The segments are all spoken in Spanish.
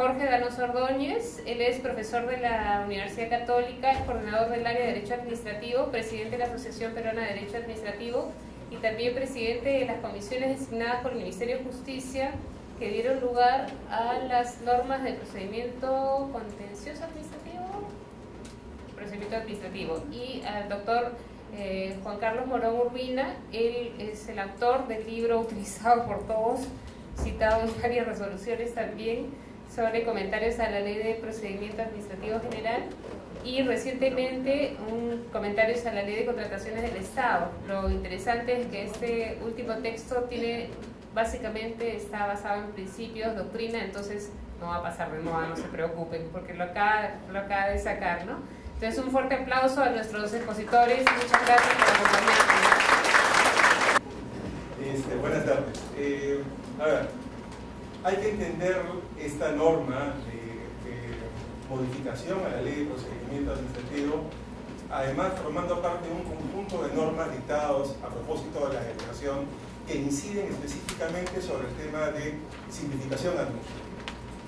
Jorge Danoso Ordóñez. Él es profesor de la Universidad Católica, es coordinador del área de Derecho Administrativo, presidente de la Asociación Peruana de Derecho Administrativo y también presidente de las comisiones designadas por el Ministerio de Justicia que dieron lugar a las normas de procedimiento contencioso administrativo, y al doctor Juan Carlos Morón Urbina. Él es el autor del libro utilizado por todos, citado en varias resoluciones también, sobre comentarios a la Ley de Procedimiento Administrativo General y recientemente un comentarios a la Ley de Contrataciones del Estado. Lo interesante es que este último texto básicamente está basado en principios, doctrina, entonces no va a pasar de moda, no se preocupen, porque lo acaba de sacar, ¿no? Entonces un fuerte aplauso a nuestros expositores, muchas gracias por acompañarnos. Buenas tardes. A ver, hay que entender esta norma de modificación a la Ley de Procedimiento Administrativo, además formando parte de un conjunto de normas dictados a propósito de la legislación que inciden específicamente sobre el tema de simplificación administrativa.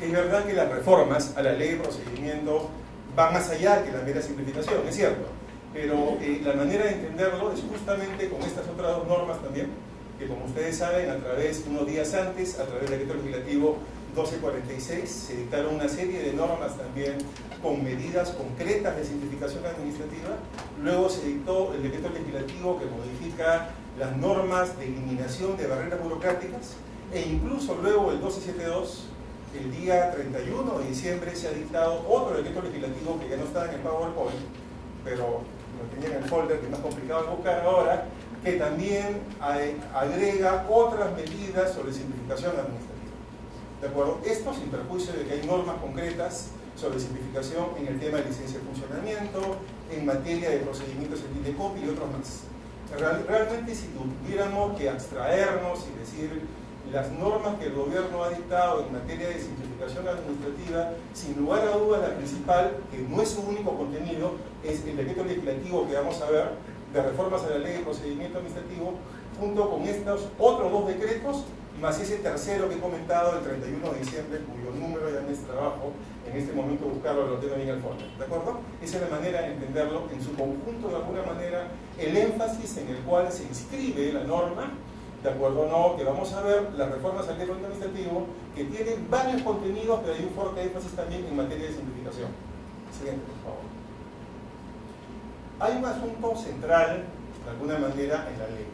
Es verdad que las reformas a la Ley de Procedimiento van más allá que la mera simplificación, es cierto, pero la manera de entenderlo es justamente con estas otras dos normas también, que como ustedes saben, unos días antes, a través del decreto legislativo 1246, se dictaron una serie de normas también con medidas concretas de simplificación administrativa. Luego se dictó el decreto legislativo que modifica las normas de eliminación de barreras burocráticas, e incluso luego el 1272, el día 31 de diciembre, se ha dictado otro decreto legislativo que ya no está en el PowerPoint, pero lo tenía en el folder, que es más complicado de buscar ahora, que también agrega otras medidas sobre simplificación administrativa. ¿De acuerdo? Esto sin perjuicio de que hay normas concretas sobre simplificación en el tema de licencia de funcionamiento, en materia de procedimientos en Tidecopi y otros más. Realmente, si tuviéramos que abstraernos y decir las normas que el gobierno ha dictado en materia de simplificación administrativa, sin lugar a dudas la principal, que no es su único contenido, es el decreto legislativo que vamos a ver de reformas a la Ley de Procedimiento Administrativo, junto con estos otros dos decretos, más ese tercero que he comentado, el 31 de diciembre, cuyo número ya me es trabajo en este momento buscarlo, lo tengo ahí en el fondo. ¿De acuerdo? Esa es la manera de entenderlo en su conjunto, de alguna manera, el énfasis en el cual se inscribe la norma. ¿De acuerdo? No, que vamos a ver las reformas al decreto administrativo que tienen varios contenidos, pero hay un fuerte énfasis también en materia de simplificación. Siguiente, por favor. Hay un asunto central, de alguna manera, en la ley.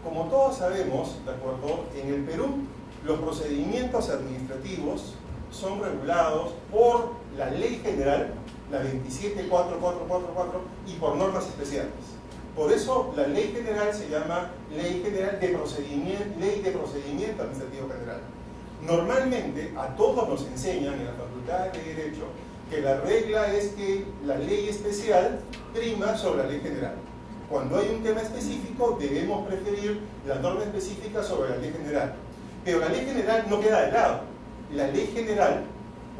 Como todos sabemos, ¿de acuerdo? En el Perú, los procedimientos administrativos son regulados por la Ley General, la 27444, y por normas especiales. Por eso la Ley General se llama Ley General de Procedimiento Administrativo General. Normalmente a todos nos enseñan en la Facultad de Derecho que la regla es que la ley especial prima sobre la ley general. Cuando hay un tema específico debemos preferir la norma específica sobre la ley general. Pero la ley general no queda de lado. La ley general,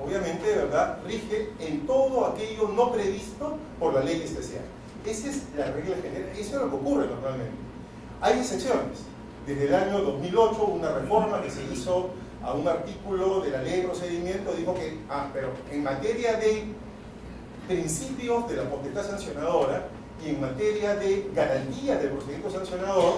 obviamente, de verdad, rige en todo aquello no previsto por la ley especial. Esa es la regla general, eso es lo que ocurre normalmente. Hay excepciones. Desde el año 2008, una reforma que se hizo a un artículo de la ley de procedimiento dijo que, pero en materia de principios de la potestad sancionadora y en materia de garantía del procedimiento sancionador,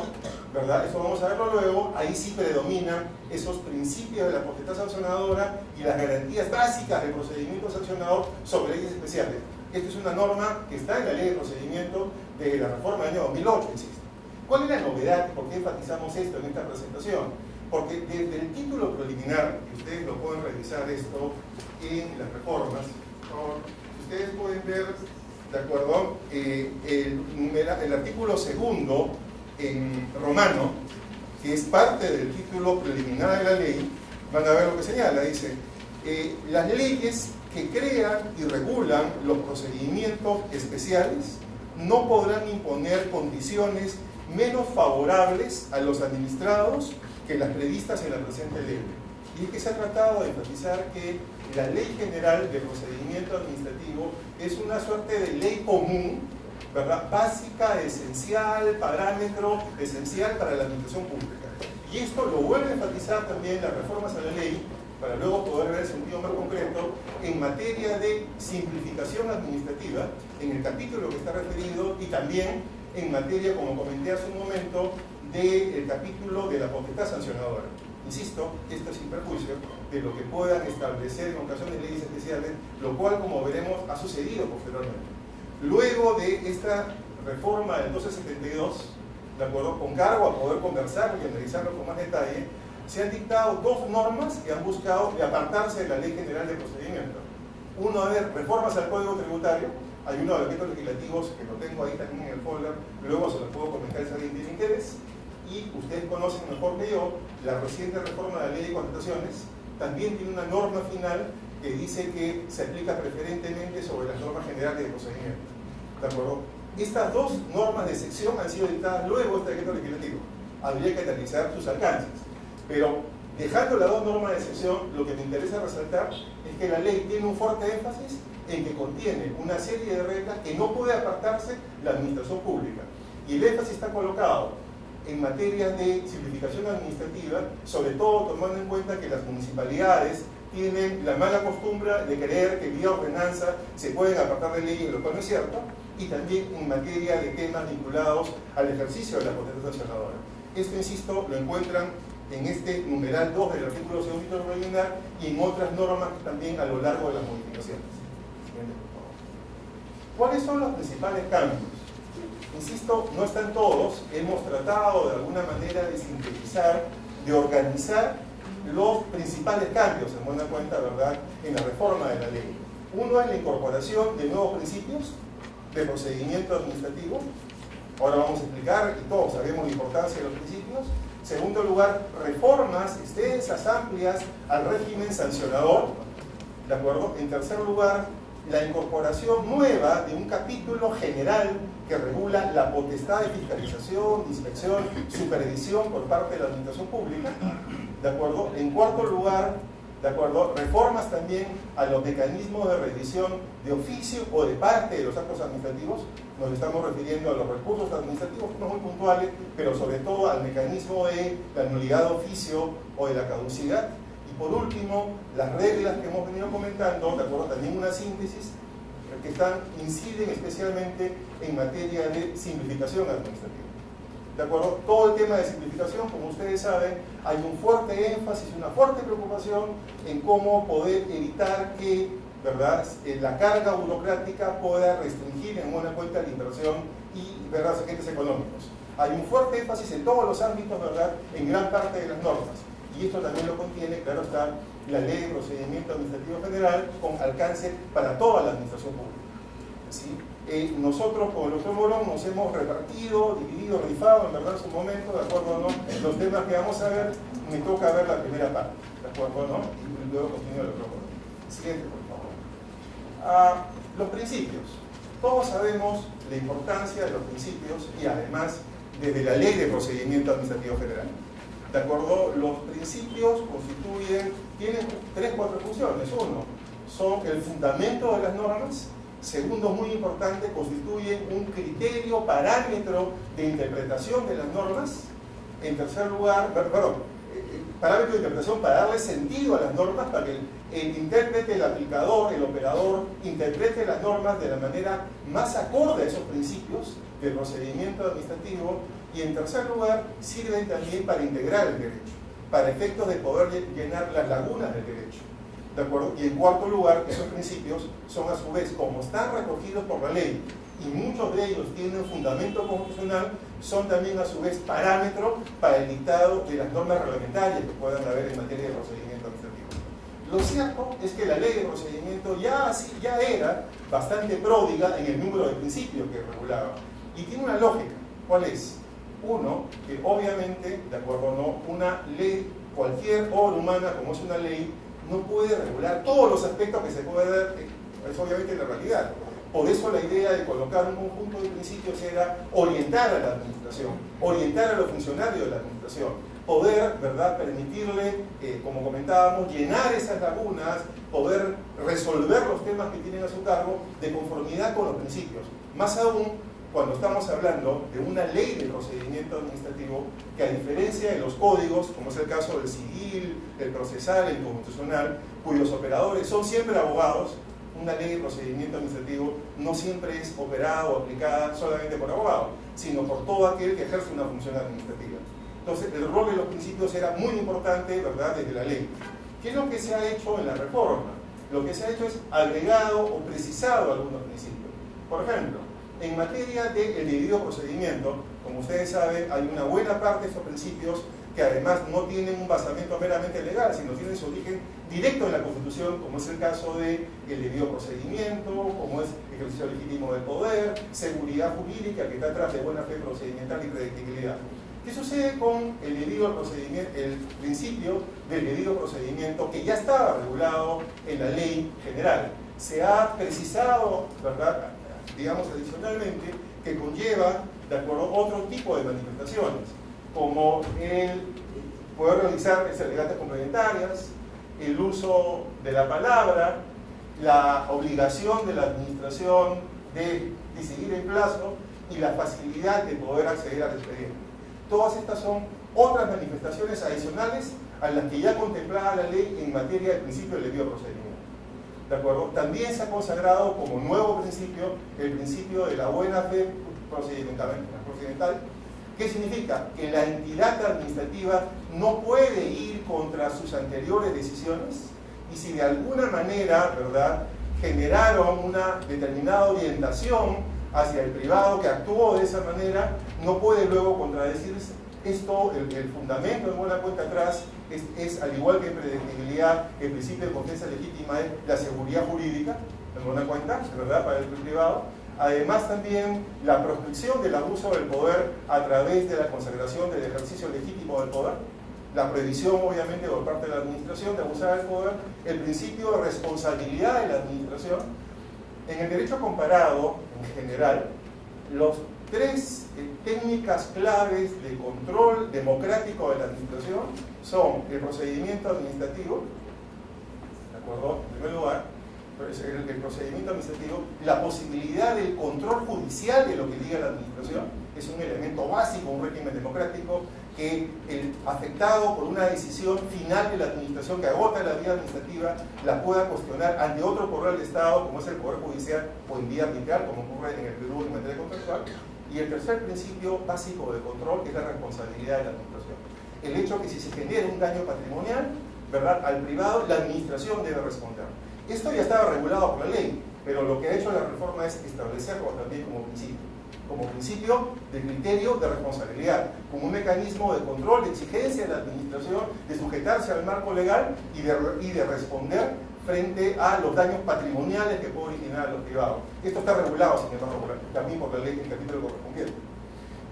¿verdad? Esto vamos a verlo luego, ahí sí predominan esos principios de la potestad sancionadora y las garantías básicas del procedimiento sancionador sobre leyes especiales. Esta es una norma que está en la ley de procedimiento de la reforma del año 2008, insisto. ¿Cuál es la novedad? ¿Por qué enfatizamos esto en esta presentación? Porque desde el título preliminar, y ustedes lo pueden revisar esto en las reformas, ustedes pueden ver, ¿de acuerdo? El artículo segundo en romano, que es parte del título preliminar de la ley, van a ver lo que señala, dice, las leyes que crean y regulan los procedimientos especiales no podrán imponer condiciones menos favorables a los administrados que las previstas en la presente ley. Y es que se ha tratado de enfatizar que la Ley General de Procedimiento Administrativo es una suerte de ley común, ¿verdad? Básica, esencial, parámetro esencial para la administración pública. Y esto lo vuelve a enfatizar también las reformas a la ley para luego poder ver el sentido más concreto, en materia de simplificación administrativa, en el capítulo que está referido, y también en materia, como comenté hace un momento, del capítulo de la potestad sancionadora. Insisto, esto es sin perjuicio de lo que puedan establecer en ocasiones leyes especiales, lo cual, como veremos, ha sucedido posteriormente. Luego de esta reforma del 1272, de acuerdo, con cargo a poder conversarlo y analizarlo con más detalle, se han dictado dos normas que han buscado apartarse de la Ley General de Procedimiento. Uno, reformas al Código Tributario. Hay uno de los decretos legislativos que lo tengo ahí también en el folder, luego se los puedo comentar si alguien tiene interés. Y ustedes conocen mejor que yo la reciente reforma de la Ley de Contrataciones. También tiene una norma final que dice que se aplica preferentemente sobre las normas generales de procedimiento. ¿De acuerdo? Estas dos normas de sección han sido dictadas luego de este decreto legislativo. Habría que analizar sus alcances. Pero dejando las dos normas de sección, lo que me interesa resaltar es que la ley tiene un fuerte énfasis en que contiene una serie de reglas que no puede apartarse la administración pública. Y el énfasis está colocado en materia de simplificación administrativa, sobre todo tomando en cuenta que las municipalidades tienen la mala costumbre de creer que vía ordenanza se pueden apartar de leyes, lo cual no es cierto, y también en materia de temas vinculados al ejercicio de la potestad sancionadora. Esto, insisto, lo encuentran en este numeral 2 del artículo 2 preliminar y en otras normas también a lo largo de las modificaciones. Siguiente, por favor. ¿Cuáles son los principales cambios? Insisto, no están todos. Hemos tratado de alguna manera de sintetizar, de organizar los principales cambios, en buena cuenta, ¿verdad?, en la reforma de la ley. Uno es la incorporación de nuevos principios de procedimiento administrativo. Ahora vamos a explicar, y todos sabemos la importancia de los principios. Segundo lugar, reformas extensas, amplias al régimen sancionador. ¿De acuerdo? En tercer lugar, la incorporación nueva de un capítulo general que regula la potestad de fiscalización, inspección, supervisión por parte de la administración pública. ¿De acuerdo? En cuarto lugar, ¿de acuerdo?, reformas también a los mecanismos de revisión de oficio o de parte de los actos administrativos. Nos estamos refiriendo a los recursos administrativos, no muy puntuales, pero sobre todo al mecanismo de la nulidad de oficio o de la caducidad. Y por último, las reglas que hemos venido comentando, ¿de acuerdo?, también una síntesis que inciden especialmente en materia de simplificación administrativa. ¿De acuerdo? Todo el tema de simplificación, como ustedes saben, hay un fuerte énfasis, una fuerte preocupación en cómo poder evitar que, ¿verdad?, la carga burocrática pueda restringir en buena cuenta la inversión y, ¿verdad?, los agentes económicos. Hay un fuerte énfasis en todos los ámbitos, ¿verdad?, en gran parte de las normas. Y esto también lo contiene, claro está, la Ley de Procedimiento Administrativo General con alcance para toda la administración pública. ¿Sí? Nosotros con el doctor Morón nos hemos repartido, dividido, rifado en verdad en su momento, ¿de acuerdo o no? Los temas que vamos a ver, me toca ver la primera parte, ¿de acuerdo o no? Y luego continúa el otro. Siguiente, por favor. Los principios. Todos sabemos la importancia de los principios y además desde la Ley de Procedimiento Administrativo General. ¿De acuerdo? Los principios tienen 3-4 funciones. Uno, son el fundamento de las normas. Segundo, muy importante, constituyen un criterio, parámetro de interpretación de las normas. En tercer lugar, parámetro de interpretación para darle sentido a las normas, para que el intérprete, el aplicador, el operador, interprete las normas de la manera más acorde a esos principios del procedimiento administrativo. Y en tercer lugar, sirven también para integrar el derecho, para efectos de poder llenar las lagunas del derecho. ¿De acuerdo? Y en cuarto lugar, esos principios son a su vez, como están recogidos por la ley, y muchos de ellos tienen fundamento constitucional, son también a su vez parámetro para el dictado de las normas reglamentarias que puedan haber en materia de procedimiento administrativo. Lo cierto es que la ley de procedimiento ya era bastante pródiga en el número de principios que regulaba. Y tiene una lógica. ¿Cuál es? Uno, que obviamente, de acuerdo o no, una ley, cualquier obra humana como es una ley, no puede regular todos los aspectos que se puede dar, es obviamente la realidad. Por eso la idea de colocar un conjunto de principios era orientar a la administración, orientar a los funcionarios de la administración, poder, ¿verdad?, permitirle, como comentábamos, llenar esas lagunas, poder resolver los temas que tienen a su cargo de conformidad con los principios. Más aún cuando estamos hablando de una ley de procedimiento administrativo que, a diferencia de los códigos, como es el caso del civil, el procesal, el constitucional, cuyos operadores son siempre abogados, una ley de procedimiento administrativo no siempre es operada o aplicada solamente por abogados, sino por todo aquel que ejerce una función administrativa. Entonces, el rol de los principios era muy importante, ¿verdad?, desde la ley. ¿Qué es lo que se ha hecho en la reforma? Lo que se ha hecho es agregado o precisado algunos principios. Por ejemplo, en materia del debido procedimiento, como ustedes saben, hay una buena parte de estos principios que además no tienen un basamento meramente legal, sino tienen su origen directo en la Constitución, como es el caso del debido procedimiento, como es ejercicio legítimo del poder, seguridad jurídica que está atrás de buena fe procedimental y predictibilidad. ¿Qué sucede con el debido procedimiento, el principio del debido procedimiento que ya estaba regulado en la ley general? Se ha precisado, ¿verdad?, digamos adicionalmente, que conlleva, de acuerdo, otro tipo de manifestaciones, como el poder realizar extralegatas complementarias, el uso de la palabra, la obligación de la administración de seguir el plazo y la facilidad de poder acceder al expediente. Todas estas son otras manifestaciones adicionales a las que ya contemplaba la ley en materia del principio del debido procedimiento. ¿De acuerdo? También se ha consagrado como nuevo principio el principio de la buena fe procedimental. ¿Qué significa? Que la entidad administrativa no puede ir contra sus anteriores decisiones y si de alguna manera, ¿verdad?, generaron una determinada orientación hacia el privado que actuó de esa manera, no puede luego contradecirse. Esto, el fundamento en buena cuenta atrás, es al igual que en predictibilidad, el principio de confianza legítima es la seguridad jurídica, en buena cuenta, ¿verdad?, para el privado. Además también la proscripción del abuso del poder a través de la consagración del ejercicio legítimo del poder, la prohibición obviamente por parte de la administración de abusar del poder, el principio de responsabilidad de la administración. En el derecho comparado, en general, los tres técnicas claves de control democrático de la administración son el procedimiento administrativo, ¿de acuerdo? En primer lugar, el procedimiento administrativo, la posibilidad del control judicial de lo que diga la administración, es un elemento básico, un régimen democrático, que el afectado por una decisión final de la administración que agota la vía administrativa la pueda cuestionar ante otro poder del Estado, como es el Poder Judicial, o en vía arbitral, como ocurre en el Perú en materia contractual. Y el tercer principio básico de control es la responsabilidad de la administración. El hecho que si se genera un daño patrimonial, ¿verdad?, al privado, la administración debe responder. Esto ya estaba regulado por la ley, pero lo que ha hecho la reforma es establecerlo también como principio de criterio de responsabilidad, como un mecanismo de control, de exigencia de la administración, de sujetarse al marco legal y de responder frente a los daños patrimoniales que puede originar a los privados. Esto está regulado, sin embargo, también por la ley en el capítulo correspondiente.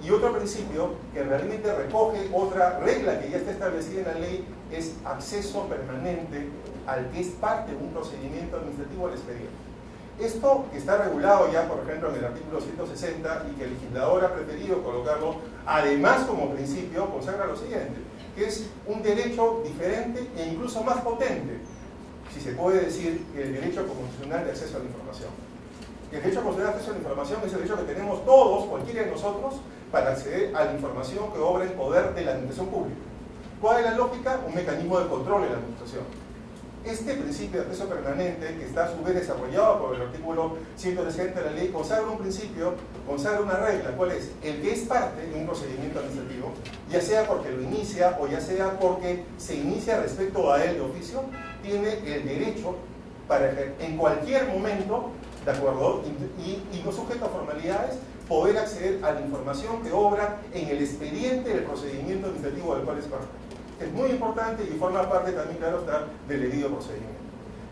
Y otro principio que realmente recoge otra regla que ya está establecida en la ley es acceso permanente al que es parte de un procedimiento administrativo al expediente. Esto que está regulado ya, por ejemplo, en el artículo 160 y que el legislador ha preferido colocarlo, además como principio, consagra lo siguiente, que es un derecho diferente e incluso más potente, si se puede decir, que el derecho constitucional de acceso a la información. El derecho constitucional de acceso a la información es el derecho que tenemos todos, cualquiera de nosotros, para acceder a la información que obra en poder de la administración pública. ¿Cuál es la lógica? Un mecanismo de control de la administración. Este principio de acceso permanente, que está a su vez desarrollado por el artículo 160 de la ley, consagra un principio, consagra una regla. ¿Cuál es? El que es parte de un procedimiento administrativo, ya sea porque lo inicia o ya sea porque se inicia respecto a él de oficio, tiene el derecho para en cualquier momento, ¿de acuerdo?, y no sujeto a formalidades, poder acceder a la información que obra en el expediente del procedimiento administrativo del cual es parte. Es muy importante y forma parte también, claro está, del debido procedimiento.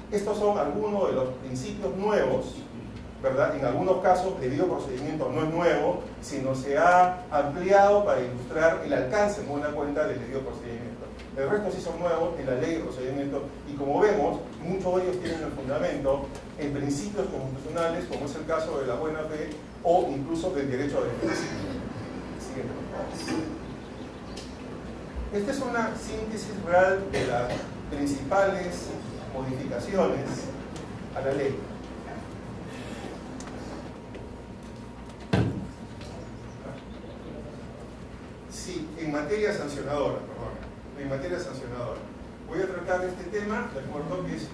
Estos son algunos de los principios nuevos, ¿verdad? En algunos casos, el debido procedimiento no es nuevo, sino se ha ampliado para ilustrar el alcance en buena cuenta del debido procedimiento. El resto sí son nuevos en la ley de procedimiento y como vemos, muchos de ellos tienen el fundamento en principios constitucionales, como es el caso de la buena fe o incluso del derecho a defensa. Siguiente, por favor. Esta es una síntesis real de las principales modificaciones a la ley. en materia sancionadora, voy a tratar este tema, ¿de acuerdo? Que es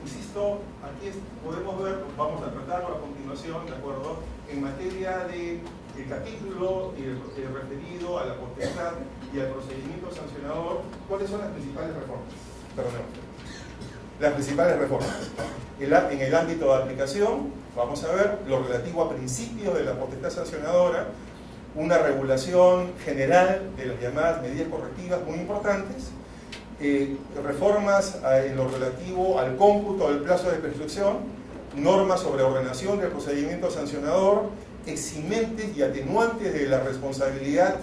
insisto, aquí podemos ver, vamos a tratarlo a continuación, ¿de acuerdo? En materia del capítulo referido a la potestad y al procedimiento sancionador, ¿cuáles son las principales reformas? Las principales reformas. En el ámbito de aplicación, vamos a ver lo relativo a principios de la potestad sancionadora, una regulación general de las llamadas medidas correctivas muy importantes, reformas en lo relativo al cómputo del plazo de prescripción, normas sobre ordenación del procedimiento sancionador, eximentes y atenuantes de la responsabilidad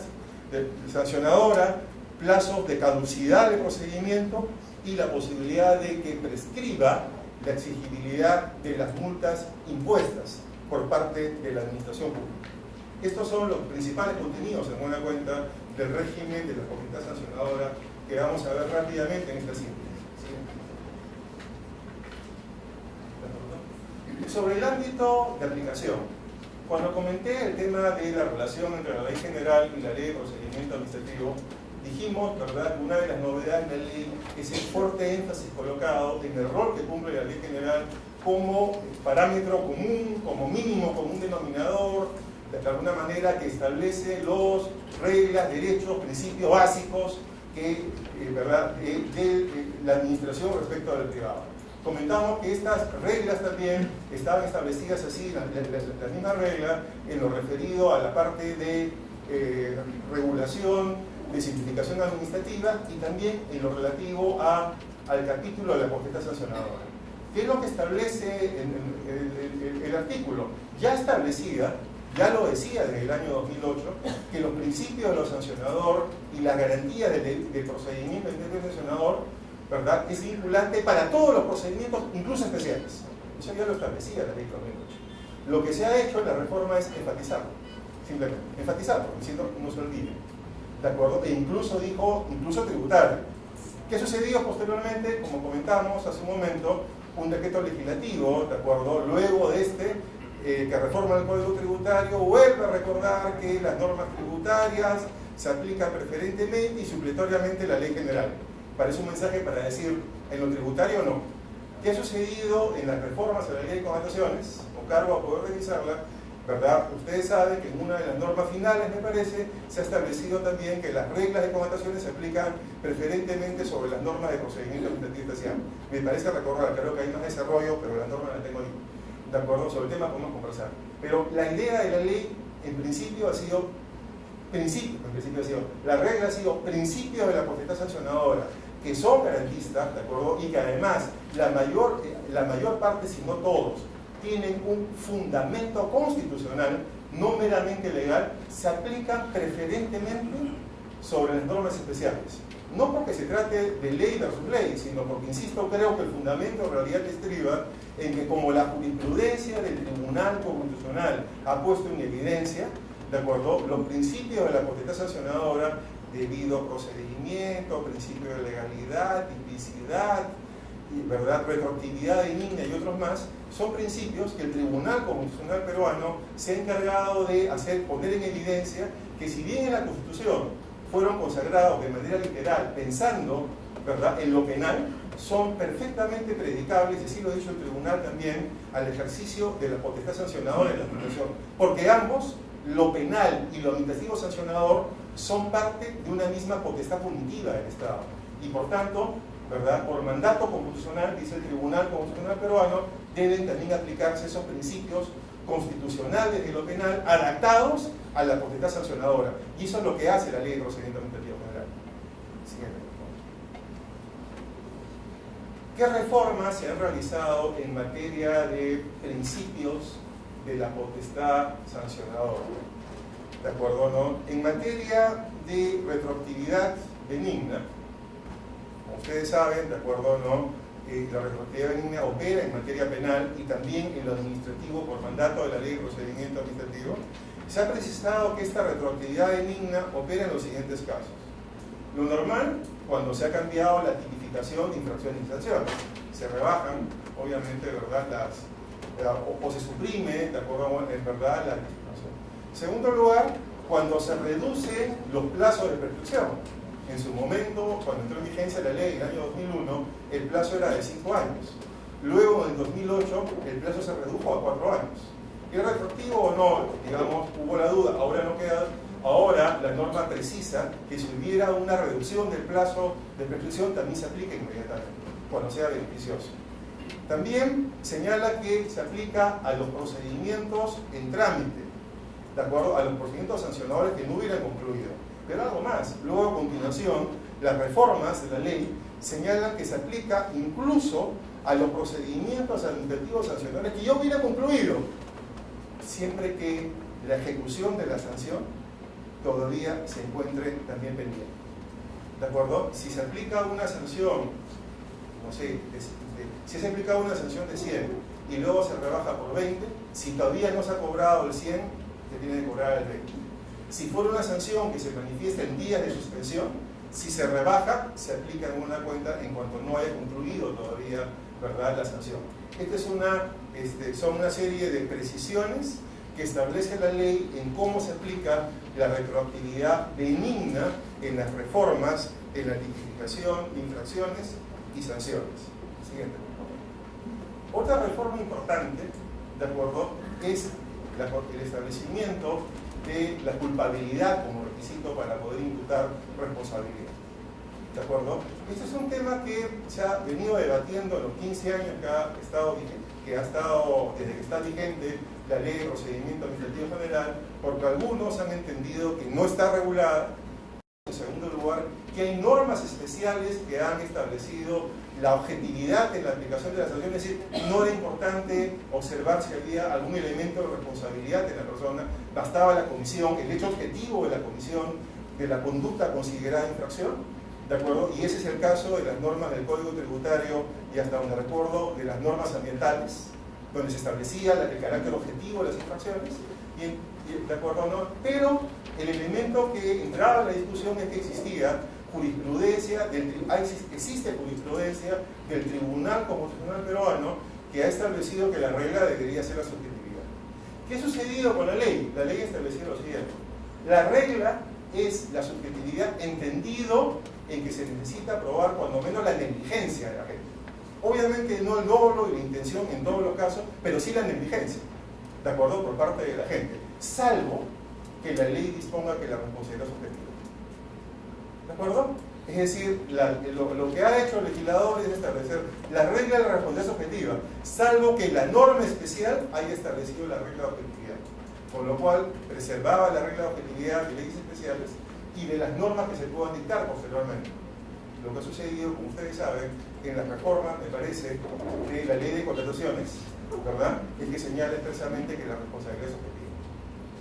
sancionadora, plazos de caducidad del procedimiento y la posibilidad de que prescriba la exigibilidad de las multas impuestas por parte de la administración pública. Estos son los principales contenidos, en buena cuenta, del régimen de la potestad sancionadora que vamos a ver rápidamente en esta síntesis. Sobre el ámbito de aplicación, cuando comenté el tema de la relación entre la ley general y la ley de procedimiento administrativo, dijimos, ¿verdad?, que una de las novedades de la ley es el fuerte énfasis colocado en el rol que cumple la ley general como parámetro común, como mínimo común denominador, de alguna manera que establece los reglas, derechos, principios básicos ¿verdad?, de la administración respecto al privado. Comentamos que estas reglas también estaban establecidas así, la misma regla, en lo referido a la parte de regulación, de simplificación administrativa y también en lo relativo al capítulo de la potestad sancionadora. ¿Qué es lo que establece el artículo? Ya establecida, ya lo decía desde el año 2008, que los principios de lo sancionador y la garantía del procedimiento del sancionador, ¿verdad?, es vinculante para todos los procedimientos, incluso especiales. Eso ya lo establecía la ley 2008. Lo que se ha hecho en la reforma es enfatizarlo, simplemente, enfatizarlo, diciendo no se olvide. ¿De acuerdo? E incluso dijo, incluso tributario. ¿Qué sucedió posteriormente? Como comentamos hace un momento, un decreto legislativo, ¿de acuerdo?, luego de que reforma el Código Tributario, vuelve a recordar que las normas tributarias se aplican preferentemente y supletoriamente la ley general. Parece un mensaje para decir, en lo tributario no. ¿Qué ha sucedido en las reformas a la ley de contrataciones? Con cargo a poder revisarla, ¿verdad? Ustedes saben que en una de las normas finales, me parece, se ha establecido también que las reglas de contrataciones se aplican preferentemente sobre las normas de procedimiento administrativo especial. Me parece recordar, creo que hay más desarrollo, pero las normas las tengo ahí. ¿De acuerdo? Sobre el tema podemos conversar. Pero la idea de la ley, en principio ha sido, la regla ha sido principios de la potestad sancionadora, que son garantistas, ¿de acuerdo? Y que además la mayor parte, si no todos, tienen un fundamento constitucional, no meramente legal, se aplican preferentemente sobre las normas especiales. No porque se trate de ley versus ley, sino porque, insisto, creo que el fundamento en realidad estriba en que como la jurisprudencia del Tribunal Constitucional ha puesto en evidencia, ¿de acuerdo?, los principios de la potestad sancionadora, debido procedimiento, principio de legalidad, tipicidad, ¿verdad?, retroactividad benigna y otros más, son principios que el Tribunal Constitucional peruano se ha encargado de poner en evidencia que si bien en la Constitución fueron consagrados de manera literal, pensando, ¿verdad?, en lo penal, son perfectamente predicables, y así lo ha dicho el tribunal también, al ejercicio de la potestad sancionadora en la administración, porque ambos, lo penal y lo administrativo sancionador, son parte de una misma potestad punitiva del Estado, y por tanto, ¿verdad?, por mandato constitucional, dice el Tribunal Constitucional peruano, deben también aplicarse esos principios constitucionales de lo penal adaptados a la potestad sancionadora, y eso es lo que hace la Ley de Procedimiento Administrativo General. Siguiente. ¿Qué reformas se han realizado en materia de principios de la potestad sancionadora? ¿De acuerdo, no? En materia de retroactividad benigna, como ustedes saben, ¿de acuerdo, no? La retroactividad benigna opera en materia penal y también en lo administrativo por mandato de la Ley de Procedimiento Administrativo. Se ha precisado que esta retroactividad benigna opera en los siguientes casos. Lo normal, cuando se ha cambiado la tipificación de infracciones y sanciones. Se rebajan, obviamente, ¿verdad?, o se suprime, de acuerdo, en verdad, la tipificación. En segundo lugar, cuando se reducen los plazos de prescripción. En su momento, cuando entró en vigencia la ley en el año 2001, el plazo era de 5 años. Luego, en el 2008, el plazo se redujo a 4 años. ¿Es retroactivo o no? Digamos, hubo la duda, ahora no queda. Ahora la norma precisa que si hubiera una reducción del plazo de prescripción también se aplica inmediatamente, cuando sea beneficioso. También señala que se aplica a los procedimientos en trámite, de acuerdo a los procedimientos sancionadores que no hubieran concluido. Pero algo más, luego a continuación, las reformas de la ley señalan que se aplica incluso a los procedimientos administrativos sancionadores que ya hubieran concluido, siempre que la ejecución de la sanción todavía se encuentre también pendiente. ¿De acuerdo? Si se aplica una sanción, no sé, si se aplica una sanción de 100 y luego se rebaja por 20, si todavía no se ha cobrado el 100, se tiene que cobrar el 20. Si fuera una sanción que se manifiesta en días de suspensión, si se rebaja, se aplica en una cuenta en cuanto no haya concluido todavía, ¿verdad?, la sanción. Esta es son una serie de precisiones que establece la ley en cómo se aplica la retroactividad benigna en las reformas, en la tipificación de infracciones y sanciones. Siguiente. Otra reforma importante, ¿de acuerdo?, es el establecimiento de la culpabilidad como requisito para poder imputar responsabilidad. ¿De acuerdo? Este es un tema que se ha venido debatiendo en los 15 años que ha estado desde que está vigente la Ley de Procedimiento Administrativo General, porque algunos han entendido que no está regulada. En segundo lugar, que hay normas especiales que han establecido la objetividad en la aplicación de la sanción, es decir, no era importante observar si había algún elemento de responsabilidad en la persona, bastaba la comisión, el hecho objetivo de la comisión de la conducta considerada infracción, ¿de acuerdo? Y ese es el caso de las normas del Código Tributario y hasta donde recuerdo de las normas ambientales, donde se establecía el carácter objetivo de las infracciones, ¿de acuerdo o no? Pero el elemento que entraba en la discusión es que existía jurisprudencia, existe jurisprudencia del Tribunal Constitucional Peruano que ha establecido que la regla debería ser la subjetividad. ¿Qué ha sucedido con la ley? La ley establecía lo siguiente: la regla es la subjetividad entendido en que se necesita probar cuando menos la negligencia de la gente. Obviamente no el dolo y la intención en todos los casos, pero sí la negligencia, ¿de acuerdo?, por parte de la gente, salvo que la ley disponga que la responsabilidad es objetiva. ¿De acuerdo? Es decir, lo que ha hecho el legislador es establecer la regla de la responsabilidad objetiva, salvo que la norma especial haya establecido la regla de objetividad. Con lo cual, preservaba la regla de objetividad de leyes especiales y de las normas que se puedan dictar posteriormente. Lo que ha sucedido, como ustedes saben, en la reforma, me parece, de la ley de contrataciones, ¿verdad?, es que señala expresamente que la responsabilidad es objetiva.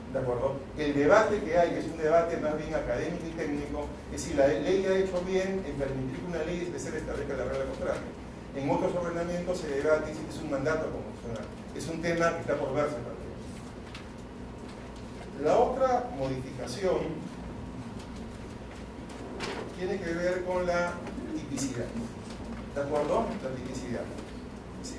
¿De acuerdo? El debate que hay, que es un debate más bien académico y técnico, es si la ley ha hecho bien en permitir que una ley especial establezca la regla contraria. En otros ordenamientos se debate si es un mandato constitucional. Es un tema que está por verse también. La otra modificación tiene que ver con la tipicidad. ¿De acuerdo? La tipicidad. ¿Sí?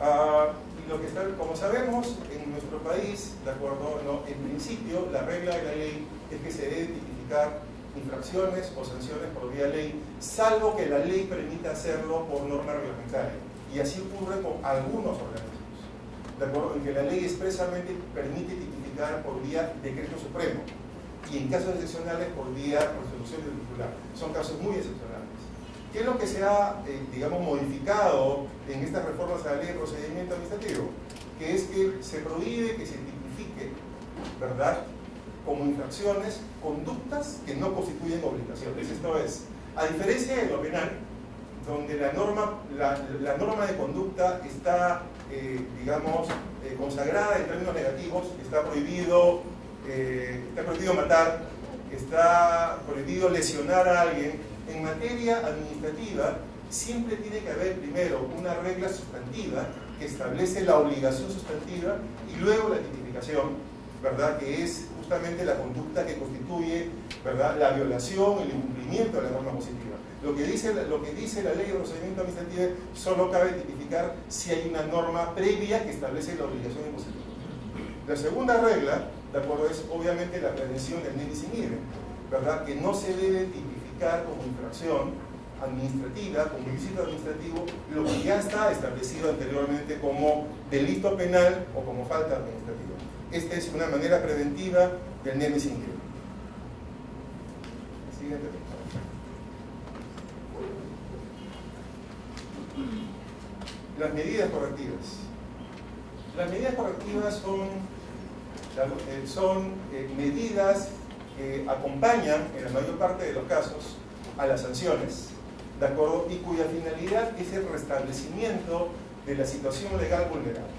Y lo que está, como sabemos, en nuestro país, ¿de acuerdo?, no, en principio, la regla de la ley es que se debe tipificar infracciones o sanciones por vía ley, salvo que la ley permita hacerlo por norma reglamentaria. Y así ocurre con algunos organismos, ¿de acuerdo?, en que la ley expresamente permite tipificar por vía decreto supremo y en casos excepcionales por vía resolución del titular. Son casos muy excepcionales. ¿Qué es lo que se ha, digamos, modificado en estas reformas a la ley de procedimiento administrativo? Que es que se prohíbe que se tipifique, ¿verdad?, como infracciones conductas que no constituyen obligaciones. Esto es, a diferencia de lo penal, donde la norma de conducta está, digamos, consagrada en términos negativos, está prohibido matar, está prohibido lesionar a alguien. En materia administrativa siempre tiene que haber primero una regla sustantiva que establece la obligación sustantiva y luego la tipificación, ¿verdad?, que es justamente la conducta que constituye, ¿verdad?, la violación, el incumplimiento de la norma positiva. Lo que dice la ley de procedimiento administrativo solo cabe tipificar si hay una norma previa que establece la obligación impositiva. La segunda regla ¿de acuerdo? Es obviamente la prevención del nemis in idem, ¿verdad? Que no se debe tipificar como infracción administrativa, como ilícito administrativo, lo que ya está establecido anteriormente como delito penal o como falta administrativa. Esta es una manera preventiva del nemis in idem. Siguiente. Las medidas correctivas. Las medidas correctivas son medidas que acompañan en la mayor parte de los casos a las sanciones, ¿de acuerdo? Y cuya finalidad es el restablecimiento de la situación legal vulnerable.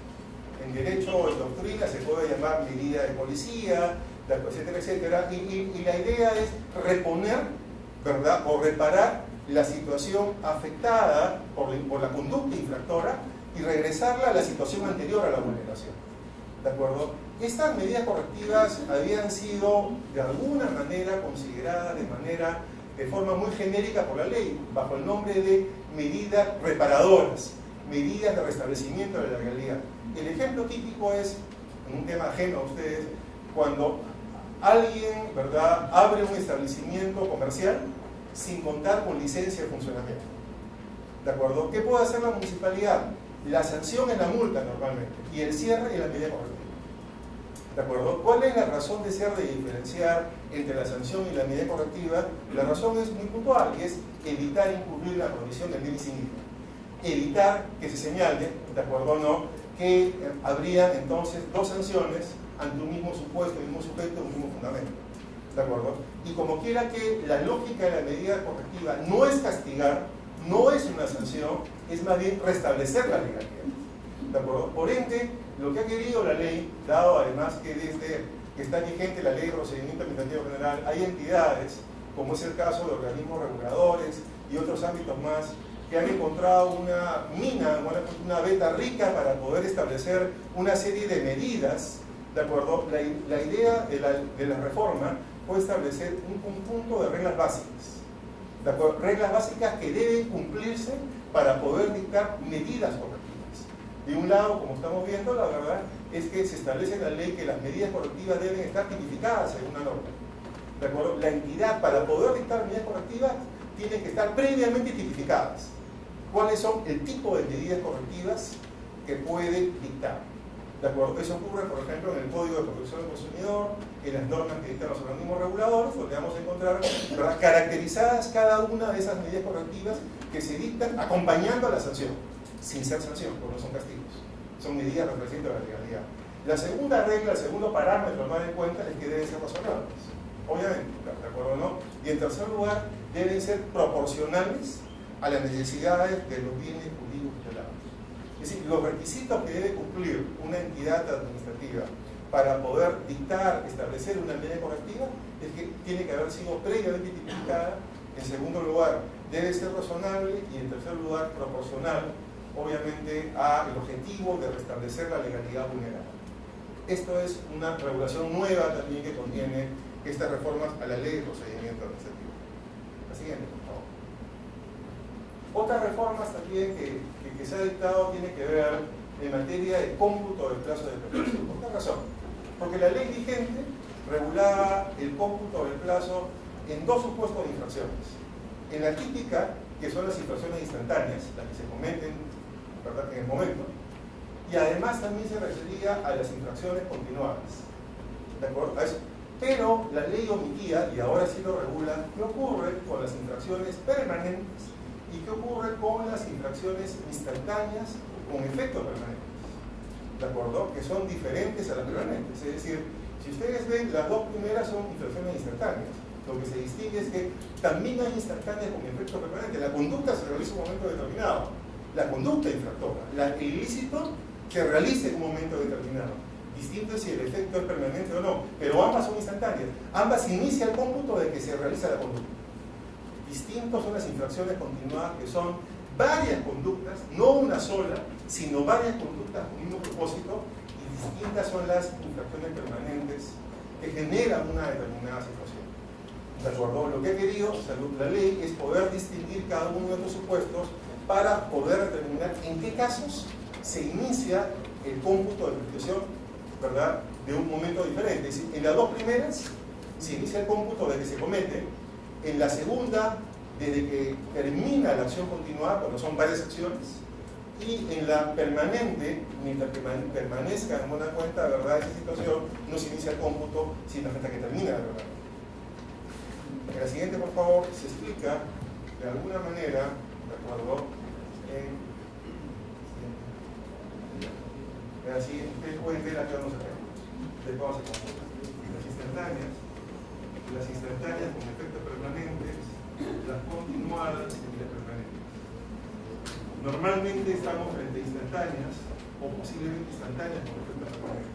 En derecho o en doctrina se puede llamar medida de policía, etcétera, etcétera, y la idea es reponer, ¿verdad?, o reparar la situación afectada por la conducta infractora y regresarla a la situación anterior a la vulneración, ¿de acuerdo? Estas medidas correctivas habían sido de alguna manera consideradas de forma muy genérica por la ley, bajo el nombre de medidas reparadoras, medidas de restablecimiento de la legalidad. El ejemplo típico es, en un tema ajeno a ustedes, cuando alguien, ¿verdad?, abre un establecimiento comercial sin contar con licencia de funcionamiento, ¿de acuerdo? ¿Qué puede hacer la municipalidad? La sanción es la multa normalmente, y el cierre es la medida correctiva, ¿de acuerdo? ¿Cuál es la razón de ser de diferenciar entre la sanción y la medida correctiva? La razón es muy puntual, y es evitar incurrir la prohibición del nemis in idem, evitar que se señale, ¿de acuerdo o no?, que habría entonces dos sanciones ante un mismo supuesto, un mismo sujeto, un mismo fundamento, ¿de acuerdo? Y como quiera que la lógica de la medida correctiva no es castigar, no es una sanción, es más bien restablecer la legalidad, ¿de acuerdo? Por ende, lo que ha querido la ley, dado además que desde que está vigente la ley de procedimiento administrativo general, hay entidades, como es el caso de organismos reguladores y otros ámbitos más, que han encontrado una mina, una veta rica para poder establecer una serie de medidas, ¿de acuerdo? La idea de la reforma fue establecer un conjunto de reglas básicas, ¿de acuerdo? Reglas básicas que deben cumplirse para poder dictar medidas correctivas. De un lado, como estamos viendo, la verdad es que se establece en la ley que las medidas correctivas deben estar tipificadas en una norma, ¿de acuerdo? La entidad, para poder dictar medidas correctivas, tiene que estar previamente tipificadas. ¿Cuáles son el tipo de medidas correctivas que puede dictar? ¿De acuerdo? Eso ocurre, por ejemplo, en el Código de Protección del Consumidor, en las normas que dictan los organismos reguladores, donde vamos a encontrar, ¿verdad?, caracterizadas cada una de esas medidas correctivas que se dictan acompañando a la sanción, sin ser sanción, porque no son castigos, son medidas que representan la legalidad. La segunda regla, el segundo parámetro a tomar en cuenta es que deben ser razonables, obviamente, ¿de acuerdo o no? Y en tercer lugar, deben ser proporcionales a las necesidades de los bienes jurídicos tutelados. Es decir, los requisitos que debe cumplir una entidad administrativa para poder dictar, establecer una medida correctiva, es que tiene que haber sido previamente tipificada. En segundo lugar, debe ser razonable, y en tercer lugar, proporcional, obviamente, al objetivo de restablecer la legalidad vulnerable. Esto es una regulación nueva también que contiene estas reformas a la ley de procedimiento administrativo. La siguiente, por favor. Otras reformas también que se ha dictado tiene que ver en materia de cómputo del plazo de prescripción. ¿Por qué razón? Porque la ley vigente regulaba el cómputo del plazo en dos supuestos de infracciones. En la típica, que son las infracciones instantáneas, las que se cometen, ¿verdad?, en el momento, y además también se refería a las infracciones continuadas, ¿de acuerdo? A eso. Pero la ley omitía, y ahora sí lo regula, qué ocurre con las infracciones permanentes y qué ocurre con las infracciones instantáneas con efectos permanentes, ¿de acuerdo? Que son diferentes a las permanentes. Es decir, si ustedes ven, las dos primeras son infracciones instantáneas. Lo que se distingue es que también hay instantáneas con efecto permanente. La conducta se realiza en un momento determinado. La conducta infractora, el ilícito, se realiza en un momento determinado. Distinto es si el efecto es permanente o no, pero ambas son instantáneas. Ambas inicia el cómputo de que se realiza la conducta. Distintos son las infracciones continuadas, que son varias conductas, no una sola, sino varias conductas con un mismo propósito, y distintas son las infracciones permanentes que generan una determinada situación. ¿De acuerdo? Lo que ha querido la ley es poder distinguir cada uno de estos supuestos para poder determinar en qué casos se inicia el cómputo de prescripción, ¿verdad?, de un momento diferente. Es decir, en las dos primeras se inicia el cómputo de que se comete, en la segunda desde que termina la acción continuada, cuando son varias acciones, y en la permanente, mientras que permanezca en buena cuenta, ¿verdad?, esa situación, no se inicia el cómputo sino hasta que termina la permanente. En la siguiente, por favor, se explica de alguna manera, ¿de acuerdo? Así, ustedes pueden ver acá unos ejemplos de cómo se computan. Las instantáneas con efectos permanentes, las continuadas y las permanentes. Normalmente estamos frente a instantáneas o posiblemente instantáneas con efectos permanentes.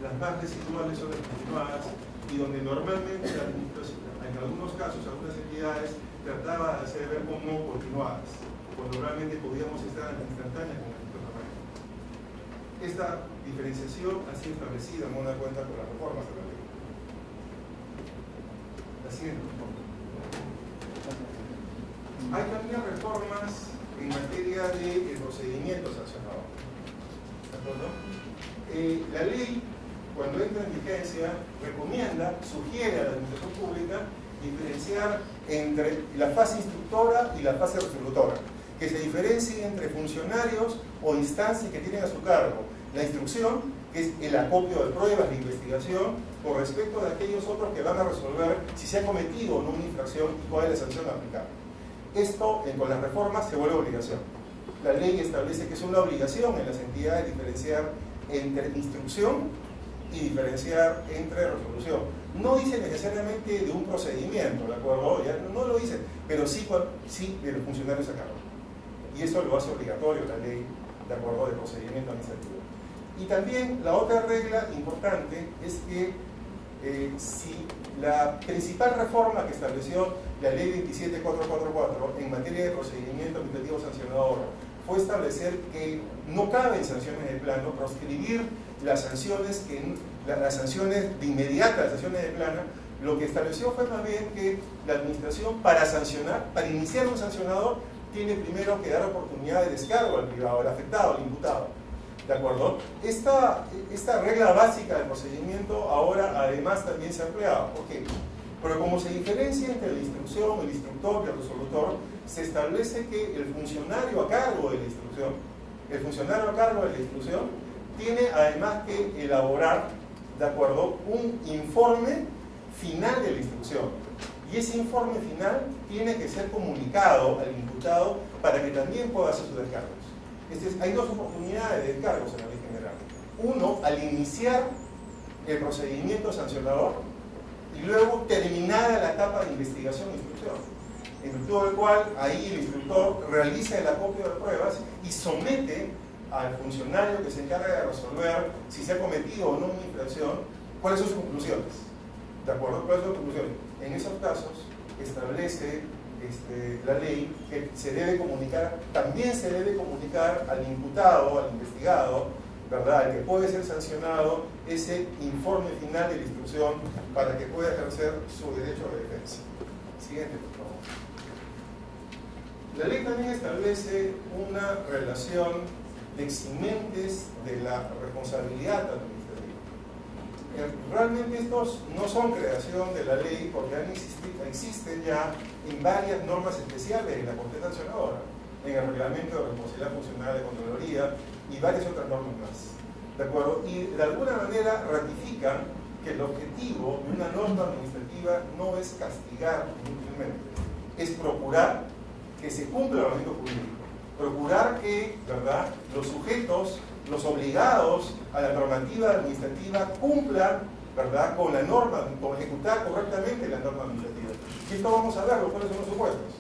Las más residuales son las continuadas y donde normalmente en algunos casos, algunas entidades trataban de hacer ver como continuadas, cuando realmente podíamos estar en instantáneas con efectos permanentes. Esta diferenciación ha sido establecida en buena cuenta por las reformas de la ley. La siguiente reforma. Hay también reformas en materia de procedimiento sancionador. ¿De acuerdo? La ley, cuando entra en vigencia, recomienda, sugiere a la administración pública diferenciar entre la fase instructora y la fase resolutora, que se diferencie entre funcionarios o instancias que tienen a su cargo la instrucción, que es el acopio de pruebas de investigación, con respecto de aquellos otros que van a resolver si se ha cometido o no una infracción y cuál es la sanción aplicable. Esto, con las reformas, se vuelve obligación. La ley establece que es una obligación en las entidades diferenciar entre instrucción y diferenciar entre resolución. No dice necesariamente de un procedimiento, ¿de acuerdo? Ya no lo dice, pero sí de los funcionarios a cargo. Y eso lo hace obligatorio la ley, ¿de acuerdo?, de procedimiento administrativo. Y también la otra regla importante es que si la principal reforma que estableció la ley 27444 en materia de procedimiento administrativo sancionador fue establecer que no caben sanciones de plano, proscribir las sanciones de inmediata, las sanciones de plano, lo que estableció fue más bien que la administración para sancionar, para iniciar un sancionador, tiene primero que dar oportunidad de descargo al privado, al afectado, al imputado. ¿De acuerdo? Esta regla básica del procedimiento ahora además también se ha empleado. ¿Por qué? Pero como se diferencia entre la instrucción, el instructor y el resolutor, se establece que el funcionario a cargo de la instrucción, tiene además que elaborar, ¿de acuerdo?, un informe final de la instrucción. Y ese informe final tiene que ser comunicado al imputado para que también pueda hacer sus descargos. Hay dos oportunidades de descargos en la ley general. Uno, al iniciar el procedimiento sancionador y luego terminada la etapa de investigación e instrucción, en virtud del cual ahí el instructor realiza el acopio de pruebas y somete al funcionario que se encarga de resolver si se ha cometido o no una infracción, cuáles son sus conclusiones. ¿De acuerdo? ¿Cuáles son sus conclusiones? En esos casos establece la ley que se debe comunicar, también se debe comunicar al imputado, al investigado, ¿verdad?, al que puede ser sancionado, ese informe final de la instrucción para que pueda ejercer su derecho de defensa. Siguiente, por favor. La ley también establece una relación de eximentes de la responsabilidad administrativa. Realmente estos no son creación de la ley porque existen ya en varias normas especiales de la Corte Sancionadora, en el Reglamento de Responsabilidad Funcional de Contraloría y varias otras normas más. ¿De acuerdo? Y de alguna manera ratifican que el objetivo de una norma administrativa no es castigar inútilmente, es procurar que se cumpla el ordenamiento jurídico, procurar que, ¿verdad?, los sujetos, los obligados a la normativa administrativa cumplan, ¿verdad?, con la norma, con ejecutar correctamente la norma administrativa. Y esto vamos a ver cuáles son los supuestos.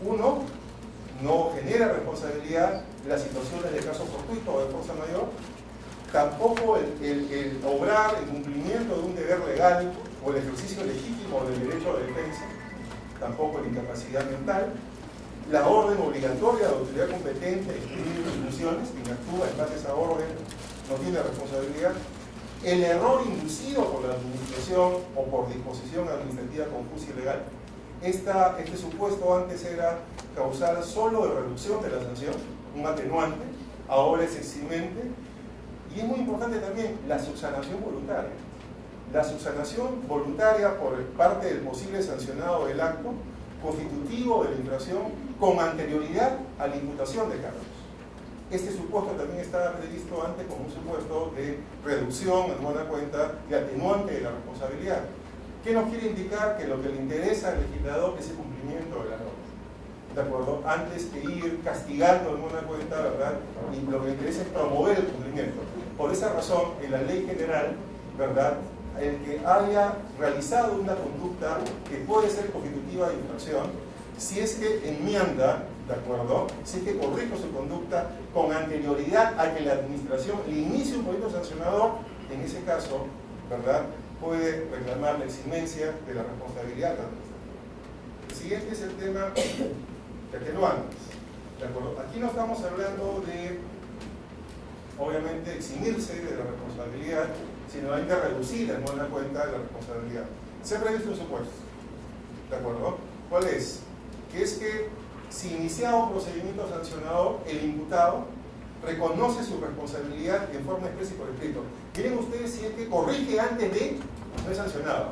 Uno, no genera responsabilidad las situaciones de caso fortuito o de fuerza mayor, tampoco el obrar en cumplimiento de un deber legal o el ejercicio legítimo del derecho de defensa, tampoco la incapacidad mental, la orden obligatoria de la autoridad competente de inscribir funciones, quien actúa en base a esa orden no tiene responsabilidad, el error inducido por la administración o por disposición administrativa confusa y ilegal. Este supuesto antes era causal solo de reducción de la sanción, un atenuante, ahora es eximente, Y es muy importante también la subsanación voluntaria. La subsanación voluntaria por parte del posible sancionado del acto constitutivo de la infracción con anterioridad a la imputación de cargos. Este supuesto también estaba previsto antes como un supuesto de reducción en buena cuenta y atenuante de la responsabilidad. ¿Qué nos quiere indicar? Que lo que le interesa al legislador es el cumplimiento de la norma, ¿de acuerdo? Antes que ir castigando en buena cuenta, ¿verdad? Y lo que le interesa es promover el cumplimiento. Por esa razón, en la ley general, ¿verdad?, el que haya realizado una conducta que puede ser constitutiva de infracción, si es que enmienda, ¿de acuerdo?, si es que corrige su conducta con anterioridad a que la administración le inicie un proyecto sancionador, en ese caso, ¿verdad?, puede reclamar la eximencia de la responsabilidad administrativa. El siguiente es el tema de atenuantes, ¿de acuerdo? Aquí no estamos hablando de, obviamente, eximirse de la responsabilidad, sino hay que reducir en buena cuenta la responsabilidad. Se ha previsto un supuesto, ¿de acuerdo? ¿Cuál es? Que es que si iniciaba un procedimiento sancionador, el imputado reconoce su responsabilidad en forma expresa y por escrito. Miren ustedes, si es que corrige antes de, no es sancionado.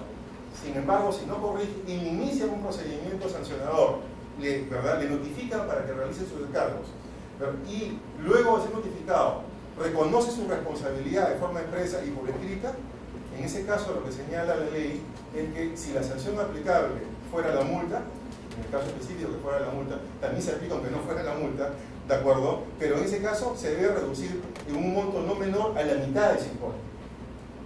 Sin embargo, si no corrige y inicia un procedimiento sancionador, ¿verdad?, le notifican para que realice sus descargos, y luego de ser notificado reconoce su responsabilidad de forma expresa y por escrita, en ese caso lo que señala la ley es que si la sanción aplicable fuera la multa, en el caso específico que fuera la multa, también se aplica aunque no fuera la multa, ¿de acuerdo? Pero en ese caso se debe reducir en un monto no menor a la mitad de ese importe,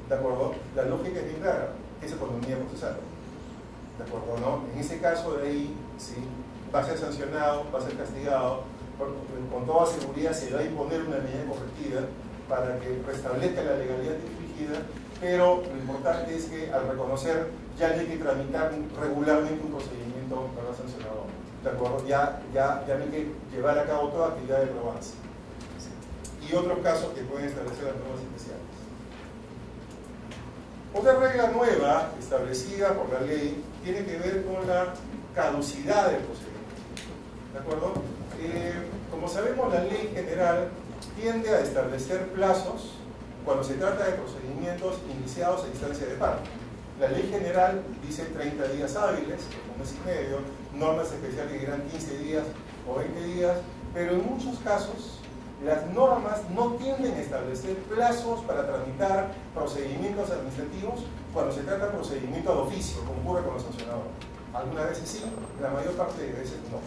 ¿de acuerdo? La lógica es bien clara, que es economía procesal, ¿de acuerdo? ¿No? En ese caso de ahí, sí, va a ser sancionado, va a ser castigado, con toda seguridad se va a imponer una medida correctiva para que restablezca la legalidad infringida, pero lo importante es que al reconocer ya no hay que tramitar regularmente un procedimiento para el sancionador, ¿de acuerdo? Ya no hay que llevar a cabo toda actividad de probancia. Y otros casos que pueden establecer las normas especiales. Otra regla nueva establecida por la ley tiene que ver con la caducidad del procedimiento, ¿de acuerdo? Como sabemos, la ley general tiende a establecer plazos cuando se trata de procedimientos iniciados a instancia de parte. La ley general dice 30 días hábiles, un mes y medio, normas especiales que dirán 15 días o 20 días, pero en muchos casos las normas no tienden a establecer plazos para tramitar procedimientos administrativos cuando se trata de procedimientos de oficio, como ocurre con los sancionadores. Algunas veces sí, la mayor parte de veces no.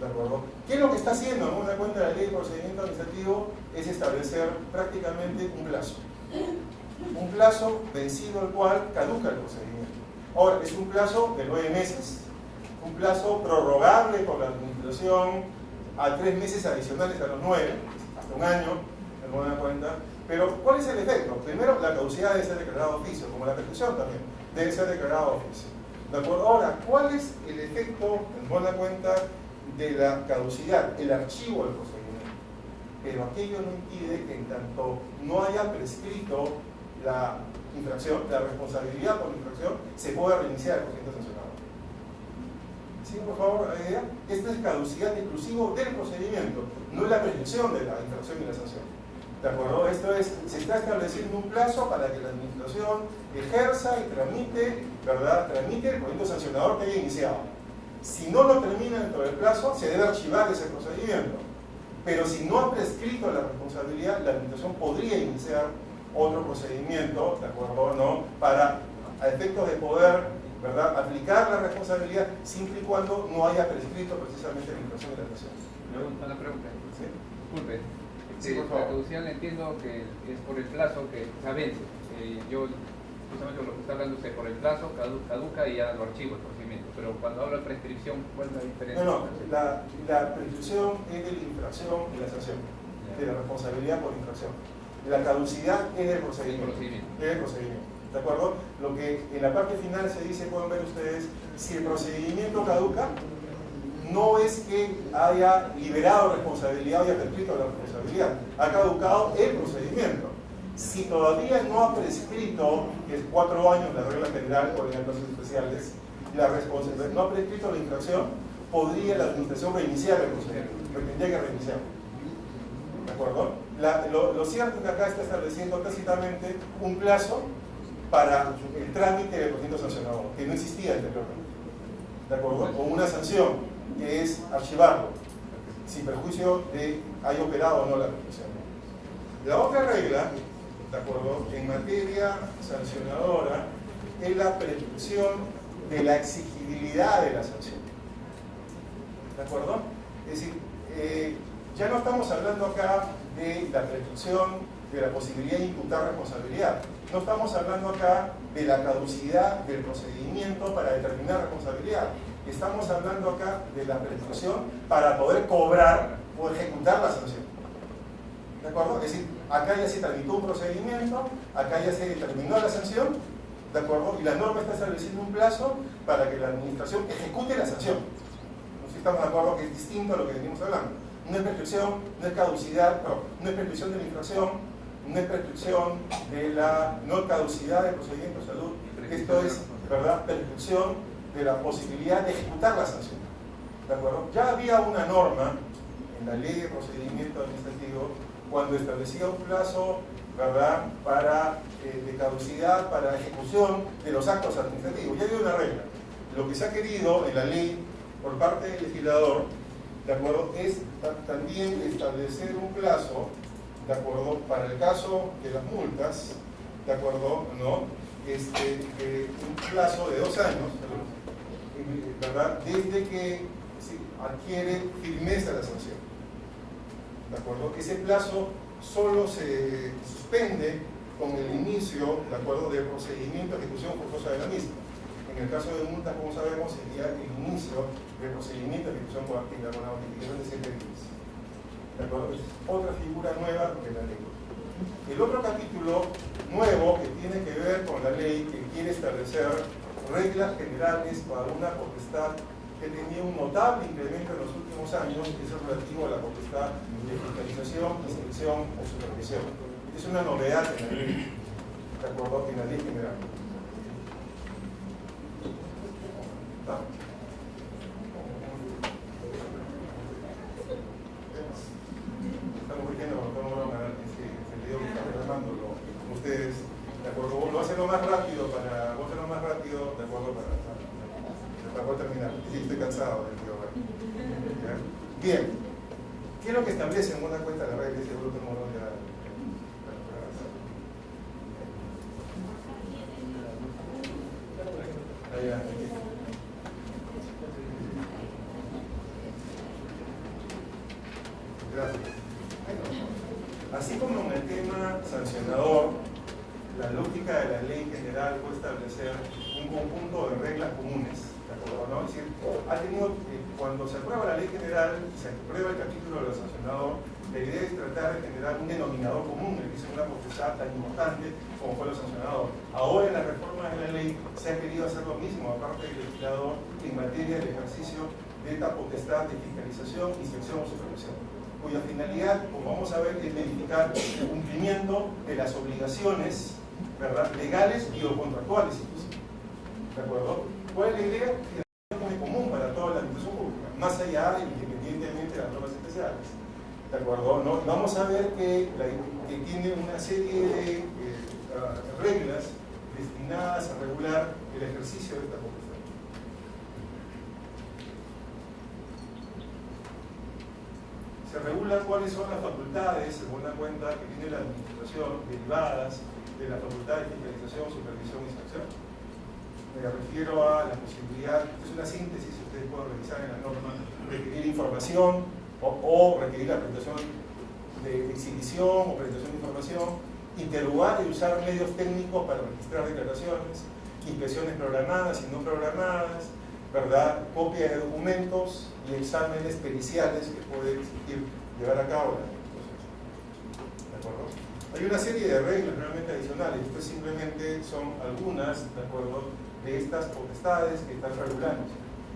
¿De acuerdo? ¿Qué es lo que está haciendo en una cuenta de la ley de procedimiento administrativo? Es establecer prácticamente un plazo. Un plazo vencido el cual caduca el procedimiento. Ahora, es un plazo de 9 meses, un plazo prorrogable por la administración a 3 meses adicionales a los 9, hasta un año, en buena cuenta. Pero, ¿cuál es el efecto? Primero, la caducidad debe ser declarada de oficio, como la prescripción también, debe ser declarada de oficio. ¿De acuerdo? Ahora, ¿cuál es el efecto, en buena cuenta, de la caducidad? El archivo del procedimiento. Pero aquello no impide que en tanto no haya prescrito la infracción, la responsabilidad por la infracción, se pueda reiniciar el procedimiento sancionador. ¿Sí, por favor, la idea? Esta es caducidad exclusivo del procedimiento, no es la prescripción de la infracción y la sanción. ¿De acuerdo? Esto es, se está estableciendo un plazo para que la administración ejerza y tramite, ¿verdad?, tramite el procedimiento sancionador que haya iniciado. Si no lo termina dentro del plazo, se debe archivar ese procedimiento. Pero si no ha prescrito la responsabilidad, la administración podría iniciar otro procedimiento, ¿de acuerdo o no?, para, a efectos de poder, ¿verdad?, aplicar la responsabilidad siempre y cuando no haya prescrito precisamente la infracción de la sanción. Una pregunta. ¿Sí? Disculpe. Sí, por la favor. caducidad entiendo que es por el plazo que se vence. Yo, justamente lo que está hablando es por el plazo, caduca y ya lo archivo el procedimiento. Pero cuando hablo de prescripción, ¿cuál es la diferencia? No, la prescripción es de la infracción y la sanción, de la responsabilidad por infracción. La caducidad es del procedimiento. Es del procedimiento. ¿De acuerdo? Lo que en la parte final se dice, pueden ver ustedes, si el procedimiento caduca, no es que haya liberado responsabilidad o haya prescrito la responsabilidad, ha caducado el procedimiento. Si todavía no ha prescrito, que es 4 años la regla general por casos especiales, la responsabilidad, no ha prescrito la infracción, podría la administración reiniciar el procedimiento, tendría que reiniciar. ¿De acuerdo? Lo cierto es que acá está estableciendo tácitamente un plazo para el trámite del procedimiento sancionador, que no existía anteriormente, ¿de acuerdo? Con una sanción, que es archivarlo, sin perjuicio de haya operado o no la prescripción. La otra regla, ¿de acuerdo?, en materia sancionadora, es la prescripción de la exigibilidad de la sanción, ¿de acuerdo? Es decir, ya no estamos hablando acá de la prescripción, de la posibilidad de imputar responsabilidad. No estamos hablando acá de la caducidad del procedimiento para determinar responsabilidad. Estamos hablando acá de la prescripción para poder cobrar o ejecutar la sanción. ¿De acuerdo? Es decir, acá ya se tramitó un procedimiento, acá ya se determinó la sanción, ¿de acuerdo? Y la norma está estableciendo un plazo para que la administración ejecute la sanción. No sé si estamos de acuerdo que es distinto a lo que venimos hablando. No es prescripción, no es caducidad, no es prescripción de la infracción, no es prescripción de la no caducidad del procedimiento de salud. Esto es, ¿verdad?, prescripción de la posibilidad de ejecutar la sanción. ¿De acuerdo? Ya había una norma en la ley de procedimiento administrativo cuando establecía un plazo, ¿verdad?, de caducidad para ejecución de los actos administrativos. Ya había una regla. Lo que se ha querido en la ley por parte del legislador, ¿de acuerdo?, es también establecer un plazo, ¿de acuerdo?, para el caso de las multas, ¿de acuerdo?, ¿no?, un plazo de 2 años, ¿verdad?, desde que se adquiere firmeza la sanción. ¿De acuerdo? Ese plazo solo se suspende con el inicio, ¿de acuerdo?, del procedimiento de ejecución forzosa de la misma. En el caso de multas, como sabemos, sería el inicio del procedimiento de ejecución coactiva con la notificación de 7 días. ¿De acuerdo? Es otra figura nueva de la ley. El otro capítulo nuevo que tiene que ver con la ley, que quiere establecer reglas generales para una potestad que tenía un notable incremento en los últimos años, que es relativo a la potestad de fiscalización, inspección o supervisión. Es una novedad en la ley, ¿de acuerdo?, en la ley general. Estamos corrigiendo, no se le dio que está reclamándolo ustedes, ¿de acuerdo? Lo hacen lo más rápido ¿de acuerdo?, para poder terminar. Sí, estoy cansado del tío. Bien, ¿qué es lo que establece en una cuenta de la regla? Seguro que no ya. Gracias. Así como en el tema sancionador, la lógica de la ley general fue establecer un conjunto de reglas comunes, ¿de acuerdo? ¿No? Es decir, cuando se aprueba la ley general, se aprueba el capítulo de lo sancionador, la idea es tratar de generar un denominador común, que sea una potestad tan importante como fue lo sancionador. Ahora en la reforma de la ley se ha querido hacer lo mismo, aparte del legislador, en materia del ejercicio de esta potestad de fiscalización, inspección o supervisión, cuya finalidad, como vamos a ver, es verificar el cumplimiento de las obligaciones, ¿verdad?, legales y o contractuales inclusive. ¿De acuerdo? ¿Cuál es la idea? Que es común para toda la administración pública, más allá, independientemente de las normas especiales. ¿De acuerdo? ¿No? Vamos a ver que tiene una serie de reglas destinadas a regular el ejercicio de esta potestad. Se regula cuáles son las facultades, según la cuenta, que tiene la administración derivadas de la facultad de fiscalización, supervisión y inspección. Me refiero a la posibilidad, es una síntesis, ustedes pueden revisar en la norma, requerir información o requerir la presentación de exhibición o presentación de información, interrogar y usar medios técnicos para registrar declaraciones, inspecciones programadas y no programadas, ¿verdad?, copia de documentos y exámenes periciales que puede exigir llevar a cabo la proceso. ¿De acuerdo? Hay una serie de reglas realmente adicionales, estas simplemente son algunas, ¿de acuerdo?, de estas potestades que están regulando.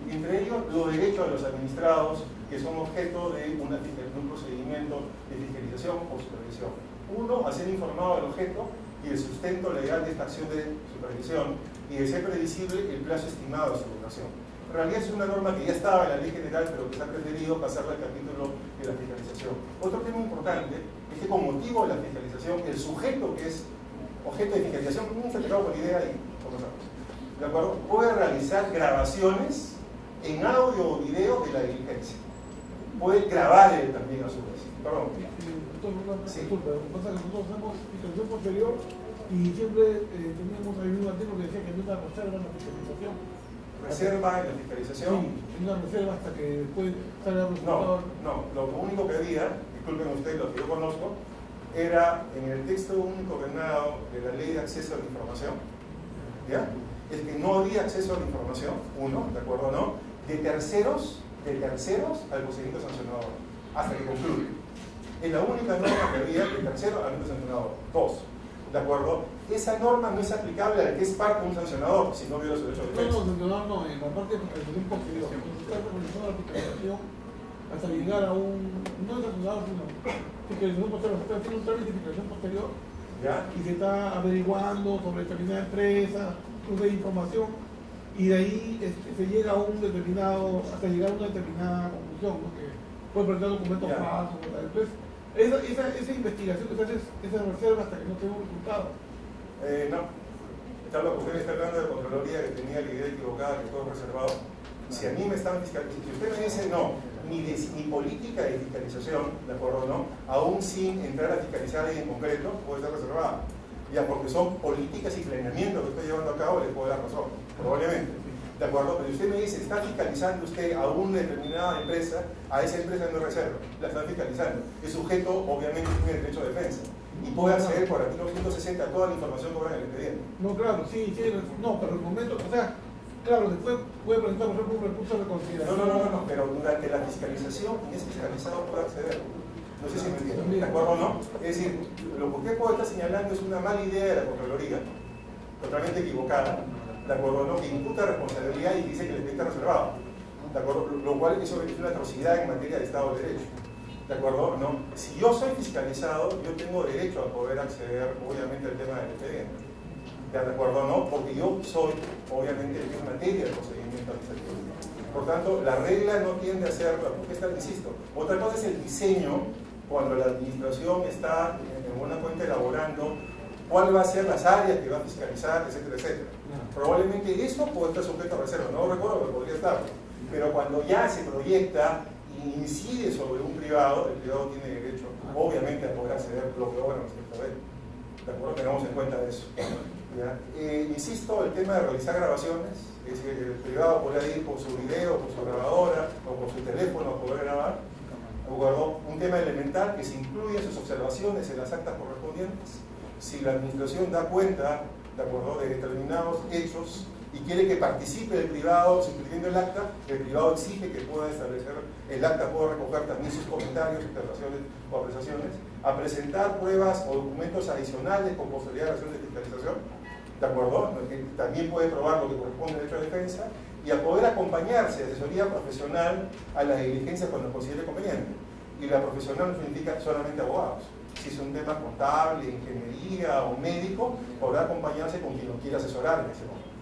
Entre ellos, los derechos de los administrados que son objeto de un procedimiento de fiscalización o supervisión. Uno, a ser informado del objeto y el sustento legal de esta acción de supervisión y de ser previsible el plazo estimado de su duración. En realidad es una norma que ya estaba en la ley general, pero que se ha preferido pasarla al capítulo de la fiscalización. Otro tema importante es que con motivo de la fiscalización, el sujeto que es objeto de fiscalización, nunca te acabo con la idea y comenzamos. ¿De acuerdo? Puede realizar grabaciones en audio o video de la diligencia. Puede grabar él también a su vez. Perdón. Sí. Disculpa, lo que pasa es que nosotros hacemos fiscalización posterior y siempre teníamos ahí un artículo que decía que no hay una reserva en la fiscalización. ¿Reserva en la fiscalización? Sí, hay una reserva hasta que después salga el resultado. No, lo único que había, disculpen ustedes, lo que yo conozco, era en el texto único ordenado de la ley de acceso a la información, ¿ya? Es que no había acceso a la información, uno, ¿de acuerdo o no? De terceros al procedimiento sancionador, hasta que concluye. Es la única norma que había de tercero al sancionador. Dos, ¿de acuerdo? Esa norma no es aplicable al que es parte de un sancionador, si no viola su derecho de defensa. No, en la parte de fiscalización posterior. Entonces está realizando la fiscalización hasta llegar a un... no es sancionador, sino fiscalización posterior. Se está haciendo un trámite de fiscalización posterior. ¿Ya? Y se está averiguando sobre determinada empresa, sobre información, y de ahí se llega a un determinado, hasta llegar a una determinada conclusión, ¿no? Que puede presentar documentos falsos, ¿verdad? Entonces, esa investigación que se hace, esa reserva hasta que no tenga un resultado. No. Tal lo que usted me está hablando de Contraloría, que tenía la idea equivocada, que todo es reservado. Si a mí me están fiscalizando, si usted me dice no, ni política de fiscalización, ¿de acuerdo o no? Aún sin entrar a fiscalizar en concreto, puede ser reservada. Ya, porque son políticas y planeamientos que estoy llevando a cabo, le puedo dar razón, probablemente. ¿De acuerdo? Pero usted me dice, está fiscalizando usted a una determinada empresa, a esa empresa no reserva, la está fiscalizando. El sujeto, obviamente, tiene derecho a defensa y puede acceder por artículo 160 a toda la información que habrá en el expediente. No, claro, sí, no, pero el momento, o sea, claro, después puede presentar, por ejemplo, un recurso de reconsideración. No, pero durante la fiscalización, quien es fiscalizado puede acceder. No sé si me entienden, ¿de acuerdo o no? Es decir, lo que usted puede estar señalando es una mala idea de la Contraloría, totalmente equivocada, ¿de acuerdo o no? Que imputa responsabilidad y dice que el expediente está reservado, ¿de acuerdo? Lo cual eso es una atrocidad en materia de Estado de Derecho, ¿de acuerdo? ¿No? Si yo soy fiscalizado, yo tengo derecho a poder acceder, obviamente, al tema del expediente, ¿de acuerdo o no? Porque yo soy, obviamente, en materia del procedimiento administrativo. Por tanto, la regla no tiende a ser, porque está, insisto, otra cosa es el diseño, cuando la administración está en buena cuenta elaborando cuál va a ser las áreas que va a fiscalizar, etcétera, etcétera. Probablemente eso puede estar sujeto a reserva, no recuerdo, pero podría estar. Pero cuando ya se proyecta y incide sobre un privado, el privado tiene derecho, obviamente, a poder acceder lo que obra respecto a él. ¿De acuerdo? Tengamos en cuenta eso. Insisto, el tema de realizar grabaciones, es decir, el privado podrá ir con su video, con su grabadora o con su teléfono a poder grabar. ¿De acuerdo? Un tema elemental que se incluye sus observaciones en las actas correspondientes. Si la administración da cuenta, ¿de acuerdo?, de determinados hechos y quiere que participe el privado suscribiendo el acta, el privado exige que pueda establecer, el acta pueda recoger también sus comentarios, observaciones o apreciaciones, a presentar pruebas o documentos adicionales con posterioridad a la acción de fiscalización, ¿de acuerdo?, que también puede probar lo que corresponde al derecho de defensa, y a poder acompañarse de asesoría profesional a la diligencia cuando considere conveniente. Y la profesional no significa solamente abogados. Si es un tema contable, ingeniería o médico, podrá acompañarse con quien lo quiera asesorar en ese momento.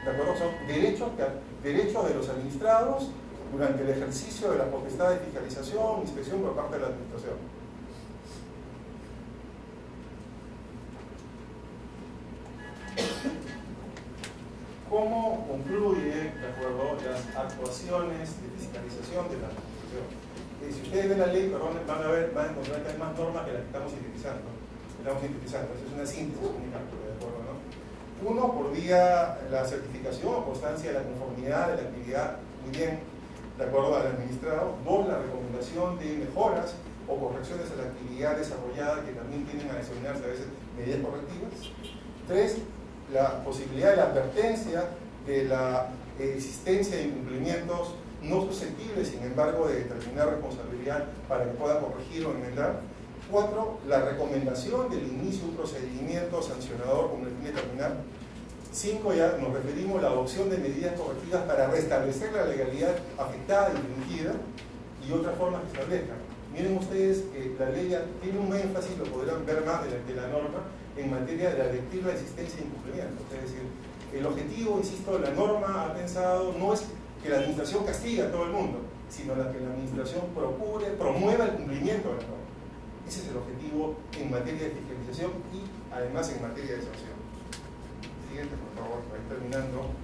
¿De acuerdo? Son derechos de los administrados durante el ejercicio de la potestad de fiscalización, inspección por parte de la administración. ¿Cómo concluye, de acuerdo, las actuaciones de fiscalización de la administración? Si ustedes ven la ley, perdón, van a encontrar que hay más normas que las que estamos sintetizando. Eso es una síntesis única, ¿de acuerdo, no? Uno, por vía la certificación o constancia de la conformidad de la actividad, muy bien, de acuerdo al administrado. Dos, la recomendación de mejoras o correcciones a la actividad desarrollada, que también tienen a designarse a veces medidas correctivas. Tres, la posibilidad de la advertencia de la existencia de incumplimientos no susceptibles, sin embargo, de determinar responsabilidad para que pueda corregir o enmendar. 4. La recomendación del inicio de un procedimiento sancionador con el fin de terminar. 5. Ya nos referimos a la adopción de medidas correctivas para restablecer la legalidad afectada y infringida, y otras formas que establezcan. Miren ustedes que la ley tiene un énfasis, lo podrán ver más de la norma, en materia de advertir la existencia de incumplimientos. Es decir, el objetivo, insisto, de la norma ha pensado, no es que la administración castiga a todo el mundo, sino la que la administración promueva el cumplimiento de la norma. Ese es el objetivo en materia de fiscalización y además en materia de sanción. Siguiente, por favor, para ir terminando.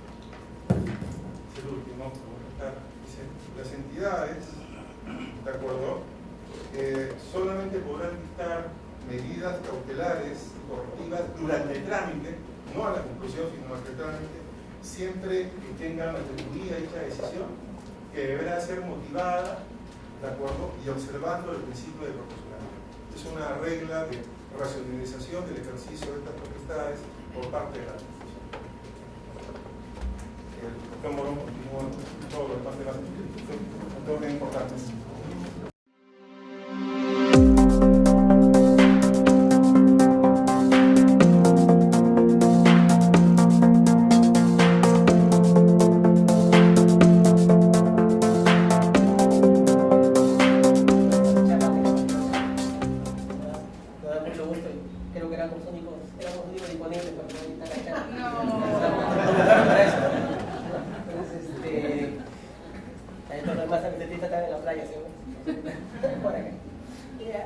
Es el último. Dice, las entidades, ¿de acuerdo? Solamente podrán dictar medidas cautelares y correctivas durante el trámite, no a la conclusión, sino durante el trámite, siempre que tengan atribuida dicha decisión, que deberá ser motivada, ¿de acuerdo? Y observando el principio de proporcionalidad. Es una regla de racionalización del ejercicio de estas potestades por parte de la administración. El doctor Morón continúa con todos los demás temas todos importantes.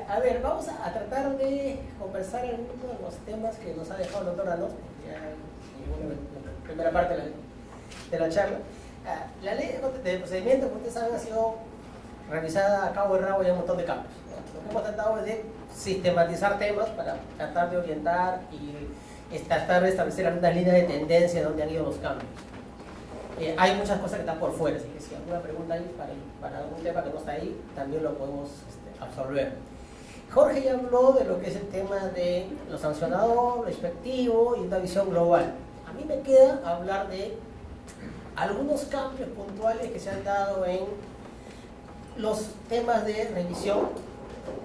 A ver, vamos a tratar de conversar en uno de los temas que nos ha dejado el doctor Arnold, ya en la primera parte de la charla. La ley de procedimiento, como ustedes saben, ha sido revisada a cabo y rabo y hay un montón de cambios. Lo que hemos tratado es de sistematizar temas para tratar de orientar y tratar de establecer algunas líneas de tendencia donde han ido los cambios. Hay muchas cosas que están por fuera, así que si alguna pregunta hay para algún tema que no está ahí, también lo podemos absorber. Jorge ya habló de lo que es el tema de lo sancionador, lo expectivo y una visión global. A mí me queda hablar de algunos cambios puntuales que se han dado en los temas de revisión,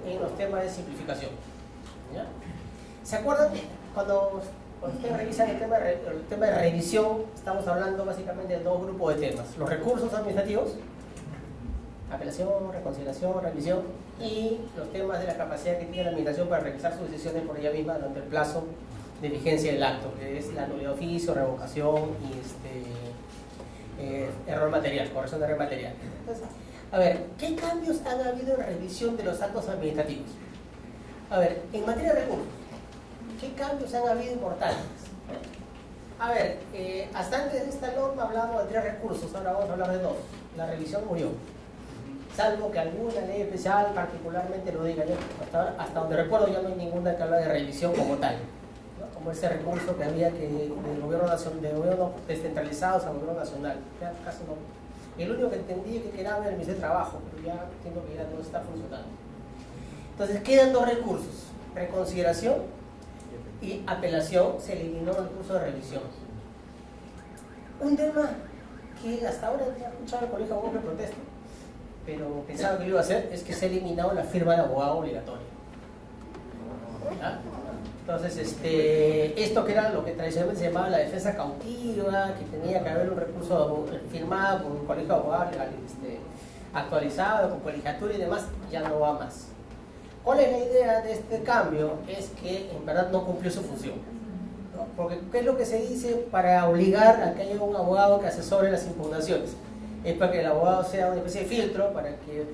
en los temas de simplificación. ¿Ya? ¿Se acuerdan? Cuando ustedes revisan el tema de revisión, estamos hablando básicamente de dos grupos de temas. Los recursos administrativos, apelación, reconciliación, revisión, y los temas de la capacidad que tiene la administración para realizar sus decisiones por ella misma durante el plazo de vigencia del acto, que es la nulidad de oficio, revocación y error material, corrección de error material. Entonces, a ver, ¿qué cambios han habido en revisión de los actos administrativos? A ver, en materia de recursos, ¿qué cambios han habido importantes? A ver, hasta antes de esta norma hablábamos de 3 recursos, ahora vamos a hablar de 2. La revisión murió, salvo que alguna ley especial particularmente lo diga. Hasta donde recuerdo ya no hay ninguna que habla de revisión como tal, ¿no? Como ese recurso que había del gobierno nacional, de gobiernos descentralizados al gobierno nacional. Ya casi no. El único que entendí que era el Ministerio de Trabajo, pero ya entiendo que ya no está funcionando. Entonces quedan 2 recursos: reconsideración y apelación. Se eliminó el recurso de revisión. Un tema que hasta ahora ya he escuchado al colegio de abogados que protesta, pero pensaba que lo iba a hacer, es que se ha eliminado la firma de abogado obligatoria. ¿Ya? Entonces, esto que era lo que tradicionalmente se llamaba la defensa cautiva, que tenía que haber un recurso firmado por un colegio de abogados actualizado, con colegiatura y demás, ya no va más. ¿Cuál es la idea de este cambio? Es que en verdad no cumplió su función, ¿no? Porque ¿qué es lo que se dice para obligar a que haya un abogado que asesore las impugnaciones? Es para que el abogado sea una especie de filtro, para que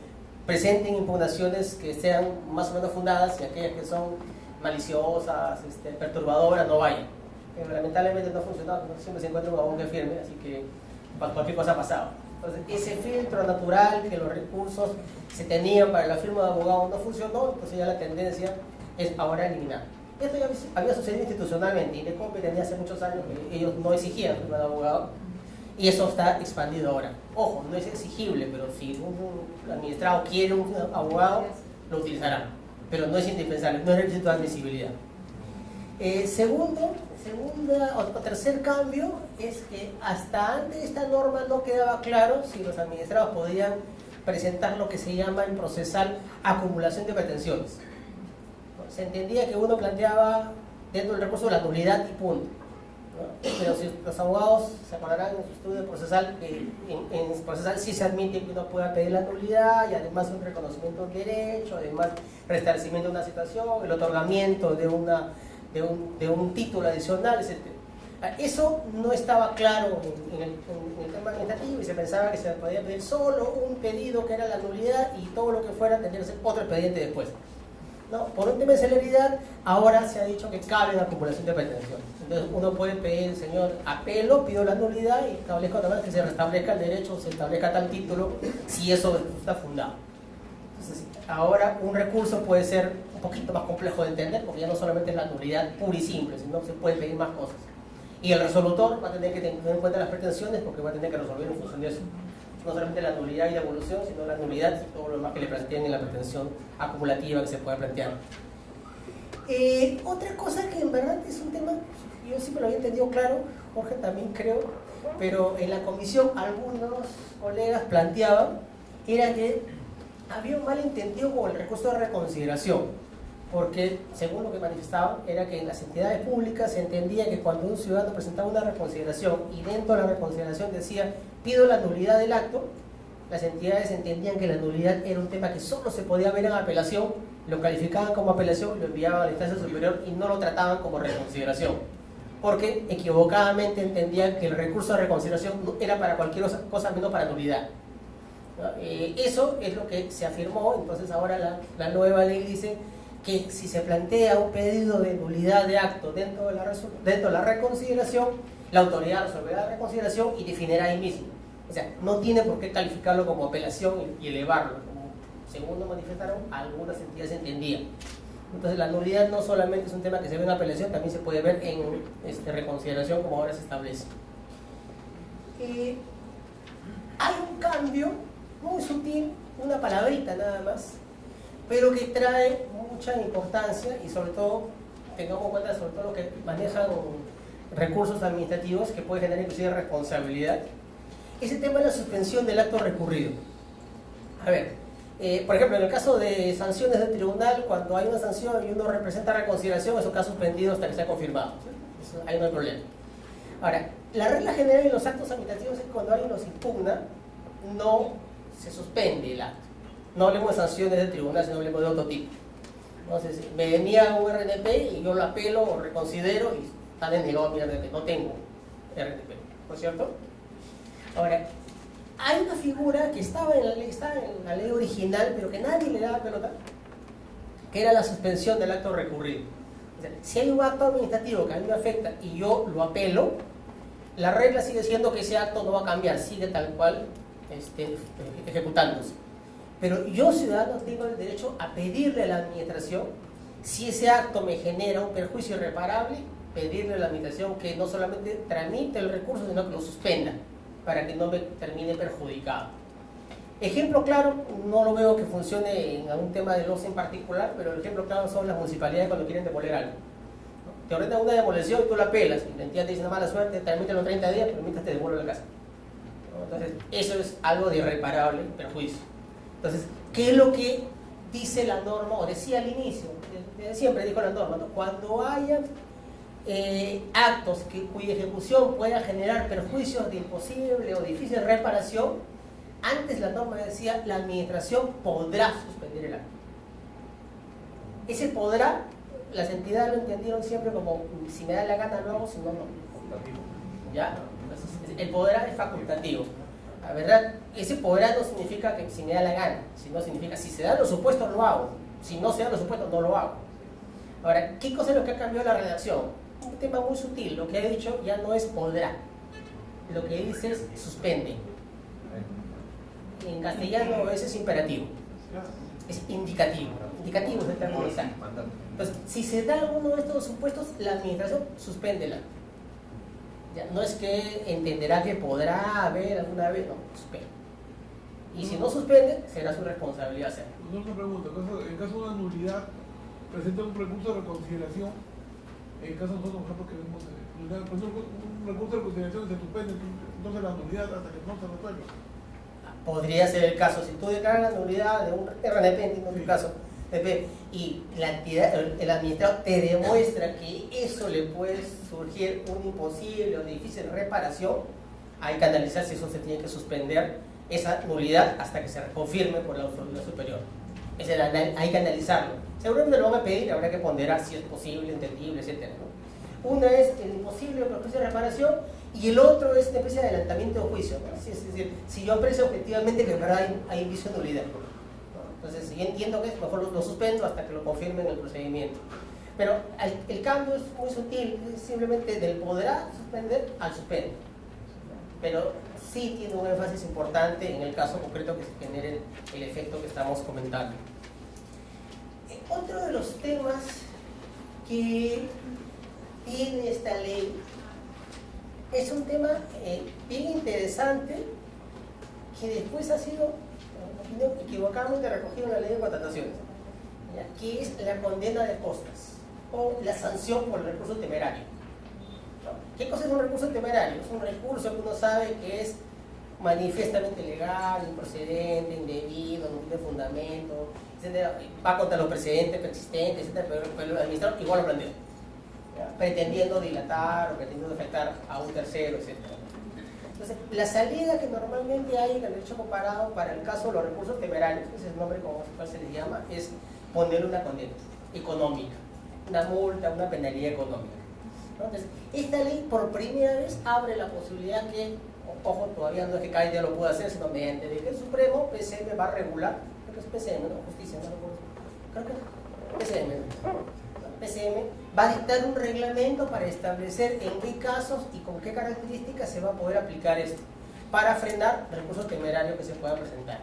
presenten impugnaciones que sean más o menos fundadas y aquellas que son maliciosas, perturbadoras, no vayan. Pero lamentablemente no ha funcionado, no siempre se encuentra un abogado que firme, así que cualquier cosa ha pasado. Entonces, ese filtro natural que los recursos se tenían para la firma de abogado no funcionó, entonces ya la tendencia es ahora eliminar. Esto ya había sucedido institucionalmente. Indecopi tenía hace muchos años que ellos no exigían firma de abogado, y eso está expandido ahora. Ojo, no es exigible, pero si un administrado quiere un abogado, lo utilizará. Pero no es indispensable, no es requisito de admisibilidad. Tercer cambio es que hasta antes de esta norma no quedaba claro si los administrados podían presentar lo que se llama en procesal acumulación de pretensiones. Se entendía que uno planteaba dentro del recurso la nulidad y punto, ¿no? Pero si los abogados se acordarán en su estudio procesal, en procesal sí se admite que uno pueda pedir la nulidad y además un reconocimiento de derecho, además restablecimiento de una situación, el otorgamiento de un título adicional, etc. Eso no estaba claro en el tema administrativo y se pensaba que se podía pedir solo un pedido que era la nulidad y todo lo que fuera tendría que ser otro expediente después. No, por un tema de celeridad, ahora se ha dicho que cabe la acumulación de pretensiones. Entonces uno puede pedir, señor, apelo, pido la nulidad y establezco además que se restablezca el derecho, se establezca tal título, si eso está fundado. Entonces, ahora un recurso puede ser un poquito más complejo de entender, porque ya no solamente es la nulidad pura y simple, sino que se pueden pedir más cosas. Y el resolutor va a tener que tener en cuenta las pretensiones porque va a tener que resolver en función de eso. No solamente la nulidad y la evolución, sino la nulidad y todo lo demás que le planteen en la pretensión acumulativa que se pueda plantear. Otra cosa que en verdad es un tema, yo siempre lo había entendido claro, Jorge también creo, pero en la comisión algunos colegas planteaban, era que había un malentendido con el recurso de reconsideración. Porque, según lo que manifestaban, era que en las entidades públicas se entendía que cuando un ciudadano presentaba una reconsideración y dentro de la reconsideración decía pido la nulidad del acto, las entidades entendían que la nulidad era un tema que solo se podía ver en apelación, lo calificaban como apelación, lo enviaban a la instancia superior y no lo trataban como reconsideración, porque equivocadamente entendían que el recurso de reconsideración era para cualquier cosa menos para nulidad. Eso es lo que se afirmó. Entonces ahora la nueva ley dice que si se plantea un pedido de nulidad de acto dentro de la reconsideración, la autoridad resolverá la reconsideración y definirá ahí mismo. O sea, no tiene por qué calificarlo como apelación y elevarlo, como según nos manifestaron, algunas entidades entendían. Entonces la nulidad no solamente es un tema que se ve en apelación, también se puede ver en reconsideración como ahora se establece. Hay un cambio muy sutil, una palabrita nada más, pero que trae mucha importancia y sobre todo, tengamos en cuenta sobre todo lo que manejan recursos administrativos que puede generar inclusive responsabilidad. Ese tema es la suspensión del acto recurrido. A ver, por ejemplo, en el caso de sanciones del tribunal, cuando hay una sanción y uno representa reconsideración, eso queda suspendido hasta que sea confirmado. Eso, ahí no hay problema. Ahora, la regla general en los actos administrativos es que cuando alguien los impugna, no se suspende el acto. No hablemos de sanciones del tribunal, sino hablemos de otro tipo. Entonces, me venía un RNP y yo lo apelo o reconsidero y está denegado mi RNP. No tengo RNP, ¿no es cierto? Ahora, hay una figura que estaba en la ley original, pero que nadie le daba pelota, que era la suspensión del acto recurrido. O sea, si hay un acto administrativo que a mí me afecta y yo lo apelo, la regla sigue siendo que ese acto no va a cambiar, sigue tal cual ejecutándose. Pero yo, ciudadano, tengo el derecho a pedirle a la administración, si ese acto me genera un perjuicio irreparable, pedirle a la administración que no solamente tramite el recurso, sino que lo suspenda, para que no me termine perjudicado. Ejemplo claro, no lo veo que funcione en algún tema de losa en particular, pero el ejemplo claro son las municipalidades cuando quieren demoler algo. Te ordenan una demolición y tú la apelas, y la entidad te dice una mala suerte, tramítelo en 30 días, pero mientras te devuelve la casa. Entonces, eso es algo de irreparable perjuicio. Entonces, ¿qué es lo que dice la norma, o decía al inicio? Siempre dijo la norma, ¿no? Cuando haya actos cuya ejecución pueda generar perjuicios de imposible o difícil reparación, antes la norma decía la administración podrá suspender el acto. Ese podrá, las entidades lo entendieron siempre como si me da la gana lo hago, si no, no. ¿Ya? Entonces, el podrá es facultativo. La verdad, ese podrá no significa que si me da la gana, sino significa si se dan los supuestos lo hago, si no se dan los supuestos no lo hago. Ahora, ¿qué cosa es lo que ha cambiado la redacción? Un tema muy sutil, lo que ha dicho ya no es podrá, lo que dice es suspende. En castellano ese es imperativo, es indicativo, indicativo es el término exacto. Entonces, si se da alguno de estos supuestos, la administración suspéndela. Ya, no es que entenderá que podrá haber alguna vez, no, suspende. Y si no suspende, será su responsabilidad hacerlo. Otra pregunta, en caso de una nulidad, presenta un recurso de reconsideración. En caso de nosotros, por ejemplo, que vemos un recurso de reconsideración se suspende, entonces la nulidad hasta que no se resuelva. Podría ser el caso, si tú declaras la nulidad de un RNP, entiendo tu caso, y la entidad, el administrador te demuestra que eso le puede surgir un imposible o difícil reparación, hay que analizar si eso se tiene que suspender, esa nulidad, hasta que se confirme por la autoridad superior. Hay que analizarlo. Seguramente lo van a pedir, habrá que ponderar si es posible, entendible, etc., ¿no? Una es el imposible proceso de reparación y el otro es una especie de adelantamiento de juicio, ¿no? Es decir, si yo aprecio objetivamente que en verdad hay indicio de nulidad, ¿no? Entonces, si yo entiendo que es mejor lo suspendo hasta que lo confirmen en el procedimiento. Pero el cambio es muy sutil, es simplemente del podrá suspender al suspende. Pero sí tiene un énfasis importante en el caso concreto que se genere el efecto que estamos comentando. Otro de los temas que tiene esta ley es un tema bien interesante que después ha sido equivocadamente recogido en la ley de contrataciones, que es la condena de costas o la sanción por el recurso temerario. ¿Qué cosa es un recurso temerario? Es un recurso que uno sabe que es manifiestamente ilegal, improcedente, indebido, no tiene fundamento, etcétera, va contra los precedentes preexistentes, etcétera, pero el administrador igual lo plantea, pretendiendo dilatar o pretendiendo afectar a un tercero, etcétera. Entonces, la salida que normalmente hay en el derecho comparado para el caso de los recursos temerarios, ese es el nombre como se les llama, es poner una condena económica, una multa, una penalidad económica. Entonces, esta ley por primera vez abre la posibilidad que, ojo, todavía no es que cada día lo pueda hacer, sino mediante el Supremo, PCM va a regular, creo que es PCM, ¿no? Justicia, no recuerdo, creo que es PCM, PCM va a dictar un reglamento para establecer en qué casos y con qué características se va a poder aplicar esto, para frenar recursos temerarios que se puedan presentar,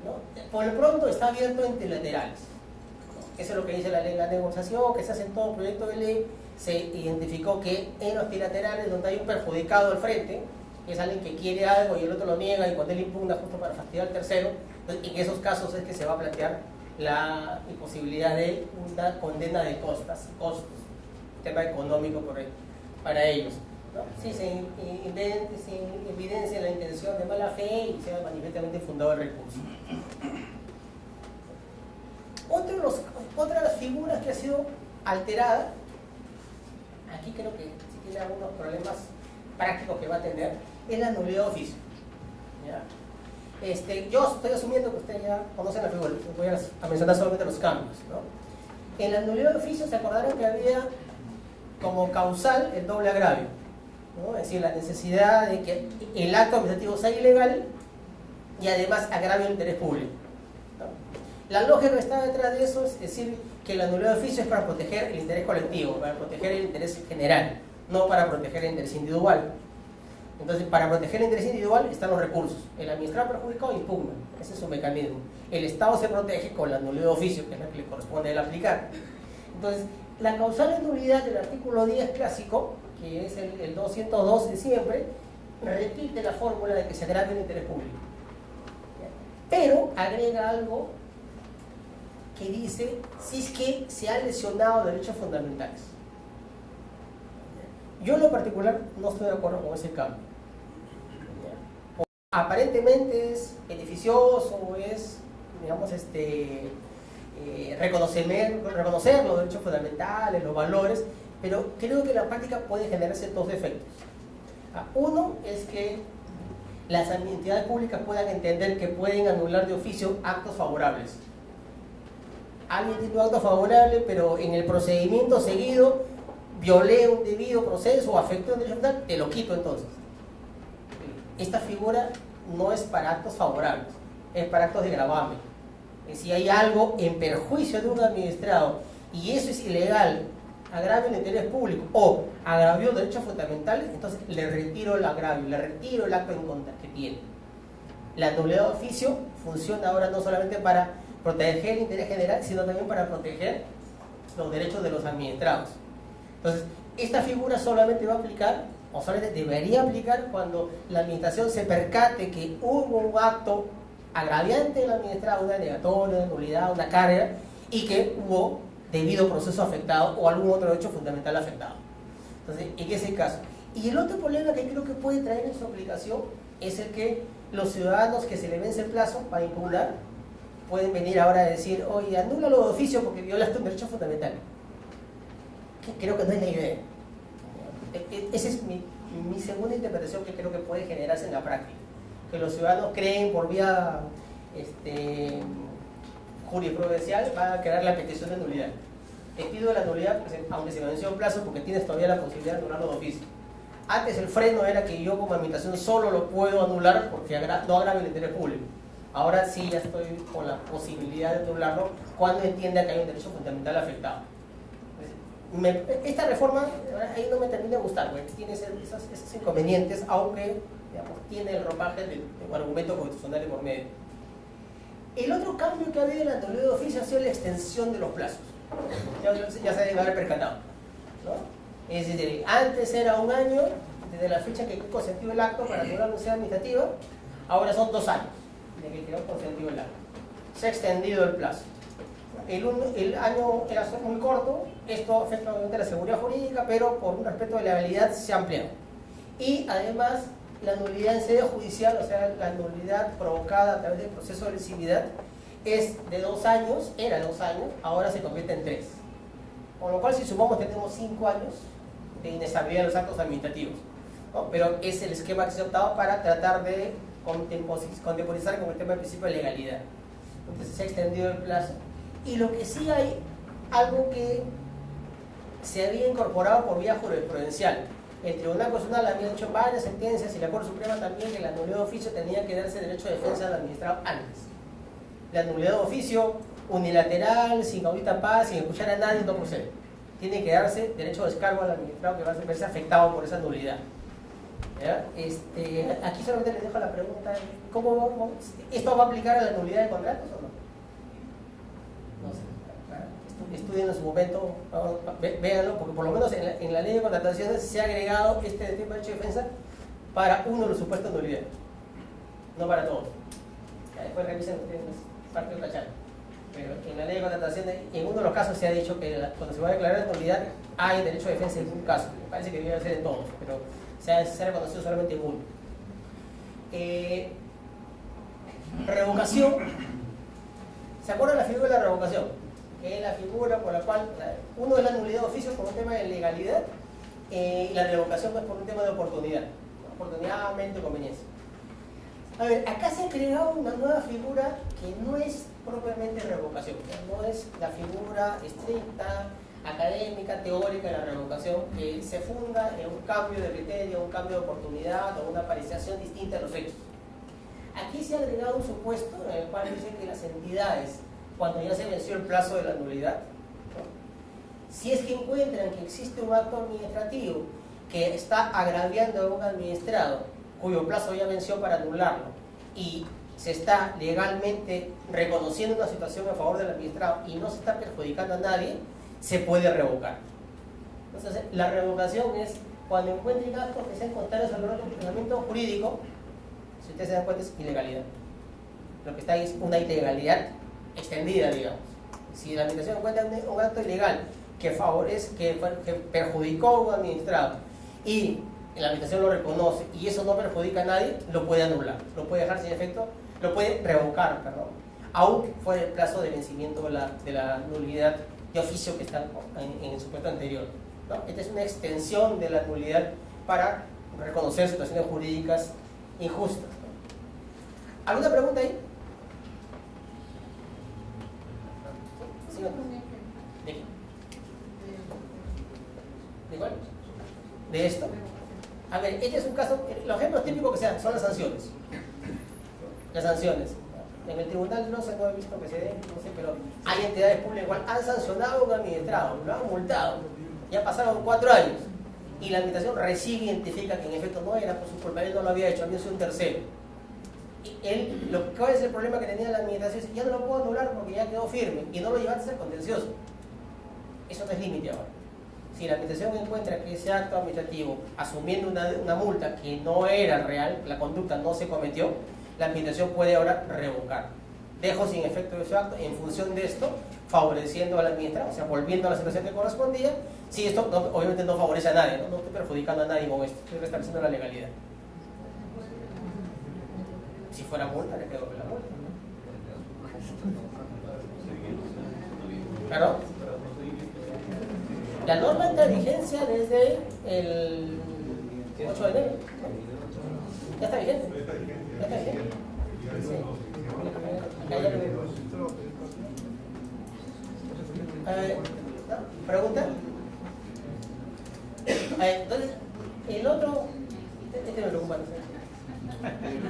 ¿no? Por lo pronto está abierto en trilaterales, ¿no? Eso es lo que dice la ley, la negociación que se hace en todo proyecto de ley. Se identificó que en los trilaterales donde hay un perjudicado al frente, que es alguien que quiere algo y el otro lo niega y cuando él impugna justo para fastidiar al tercero, en esos casos es que se va a plantear la imposibilidad de una condena de costos, tema económico para ellos, ¿no? Si se evidencia la intención de mala fe y sea manifiestamente fundado el recurso. Otra de las figuras que ha sido alterada, aquí creo que sí tiene algunos problemas prácticos que va a tener, es la nulidad de oficio, ¿ya? Yo estoy asumiendo que ustedes ya conocen la figura, voy a mencionar solamente los cambios, ¿no? En la nulidad de oficio se acordaron que había como causal el doble agravio, ¿no? Es decir, la necesidad de que el acto administrativo sea ilegal y además agravie el interés público, ¿no? La lógica que está detrás de eso es decir que la nulidad de oficio es para proteger el interés colectivo, para proteger el interés general, no para proteger el interés individual. Entonces, para proteger el interés individual están los recursos. El administrador perjudicado impugna, ese es su mecanismo. El Estado se protege con la nulidad de oficio, que es la que le corresponde a él aplicar. Entonces, la causal de nulidad del artículo 10 clásico, que es el 202 de siempre, repite la fórmula de que se agrave el interés público. Pero agrega algo que dice si es que se han lesionado derechos fundamentales. Yo en lo particular no estoy de acuerdo con ese cambio. Aparentemente es beneficioso, es, digamos, reconocer los derechos fundamentales, los valores, pero creo que en la práctica puede generarse dos efectos. Uno es que las entidades públicas puedan entender que pueden anular de oficio actos favorables. Alguien tiene un acto favorable, pero en el procedimiento seguido violé un debido proceso o afectó un derecho fundamental, te lo quito entonces. Esta figura no es para actos favorables, es para actos de gravamen. Si hay algo en perjuicio de un administrado y eso es ilegal, agravia el interés público o agravió derechos fundamentales, entonces le retiro el agravio, le retiro el acto en contra que tiene. La nulidad de oficio funciona ahora no solamente para proteger el interés general, sino también para proteger los derechos de los administrados. Entonces, esta figura solamente va a aplicar, o solamente debería aplicar cuando la administración se percate que hubo un acto agraviante del administrado, una negatoria, una nulidad, una carga, y que hubo debido proceso afectado o algún otro derecho fundamental afectado. Entonces, en ese caso. Y el otro problema que creo que puede traer en su aplicación es el que los ciudadanos que se les vence el plazo para impugnar pueden venir ahora a decir, oye, anúlalo de oficio porque violaste un derecho fundamental. Que creo que no es la idea. Esa es mi segunda interpretación que creo que puede generarse en la práctica. Que los ciudadanos creen por vía jurisprudencial va a crear la petición de nulidad. te pido la nulidad, aunque se me venció el plazo, porque tienes todavía la posibilidad de anularlo de oficio. Antes el freno era que yo como administración solo lo puedo anular porque no agrave el interés público. Ahora sí ya estoy con la posibilidad de anularlo cuando entienda que hay un derecho fundamental afectado. Esta reforma ahí no me termina de gustar, porque tiene esos inconvenientes, aunque digamos, tiene el ropaje de un argumento constitucional de por medio. El otro cambio que ha habido en la nulidad de oficio ha sido la extensión de los plazos. Ya se debe haber percatado, ¿no? Es decir, antes era 1 año desde la fecha que quedó consentido el acto para anular la nulidad administrativa, ahora son 2 años desde que quedó consentido el acto. Se ha extendido el plazo. El año era muy corto, esto afecta obviamente a la seguridad jurídica, pero por un respeto de la legalidad se ha ampliado. Y además, la nulidad en sede judicial, o sea, la nulidad provocada a través del proceso de lesividad, es de 2 años, era 2 años, ahora se convierte en 3. Con lo cual, si sumamos, tenemos 5 años de inestabilidad de los actos administrativos, ¿no? Pero es el esquema que se ha optado para tratar de contemporizar con el tema del principio de legalidad. Entonces, se ha extendido el plazo. Y lo que sí hay, algo que se había incorporado por vía jurisprudencial. El Tribunal Constitucional había hecho varias sentencias y la Corte Suprema también que la nulidad de oficio tenía que darse derecho de defensa al administrado antes. La nulidad de oficio unilateral, sin audita paz, sin escuchar a nadie, no procede. Tiene que darse derecho de descargo al administrado que va a verse afectado por esa nulidad. ¿Ya? Aquí solamente les dejo la pregunta, ¿esto va a aplicar a la nulidad de contratos o no? No sé. Estudien en su momento, véanlo, porque por lo menos en la ley de contrataciones se ha agregado este tipo de derecho de defensa para uno de los supuestos de nulidad, no para todos. Ya después revisen ustedes parte de otra charla. Pero en la ley de contrataciones, en uno de los casos se ha dicho que cuando se va a declarar nulidad hay derecho de defensa en un caso. Me parece que debe ser en todos, pero se ha reconocido solamente en uno. Revocación. ¿Se acuerdan la figura de la revocación? Que es la figura por la cual uno es la nulidad de oficio por un tema de legalidad y la revocación es por un tema de oportunidad. Oportunidad, aumento y conveniencia. A ver, acá se ha creado una nueva figura que no es propiamente revocación, no es la figura estricta, académica, teórica de la revocación, que se funda en un cambio de criterio, un cambio de oportunidad o una apreciación distinta de los hechos. Aquí se ha agregado un supuesto en el cual dice que las entidades, cuando ya se venció el plazo de la nulidad, ¿no? Si es que encuentran que existe un acto administrativo que está agraviando a un administrado, cuyo plazo ya venció para anularlo, y se está legalmente reconociendo una situación a favor del administrado y no se está perjudicando a nadie, se puede revocar. Entonces, la revocación es cuando encuentren actos que sean contrarios al ordenamiento jurídico, si ustedes se dan cuenta es ilegalidad. Lo que está ahí es una ilegalidad extendida, digamos. Si la administración encuentra un acto ilegal que perjudicó a un administrado y la administración lo reconoce y eso no perjudica a nadie, lo puede anular, lo puede dejar sin efecto, lo puede revocar, perdón, aún fuera el plazo de vencimiento de la nulidad de oficio que está en el supuesto anterior, ¿no? Esta es una extensión de la nulidad para reconocer situaciones jurídicas injustas, ¿no? ¿Alguna pregunta ahí? ¿Sí, no? ¿De qué? ¿De cuál? ¿De esto? A ver, este es un caso, los ejemplos típicos que sean son las sanciones. Las sanciones. En el tribunal no he visto que se den, no sé, pero hay entidades públicas igual han sancionado a un administrado, lo han multado, ya pasaron 4 años y la administración recibe identifica que en efecto no era por su culpa, él no lo había hecho, había sido un tercero. Y ¿cuál es el problema que tenía la administración? Ya no lo puedo anular porque ya quedó firme y no lo llevaste a ser contencioso. Eso no es límite ahora. Si la administración encuentra que ese acto administrativo, asumiendo una multa que no era real, la conducta no se cometió, la administración puede ahora revocar. Dejo sin efecto ese acto en función de esto, favoreciendo al administrado, o sea, volviendo a la situación que correspondía. Si esto obviamente no favorece a nadie, no estoy perjudicando a nadie con esto, estoy restableciendo la legalidad. Si fuera multa, le quedo con la multa, ¿no? Claro. La norma entra en vigencia desde el 8 de enero, ¿no? Ya está vigente. Ya está vigente. Sí. Acá ya lo veo. pregunta? Entonces, el otro, este me preocupa, no sé.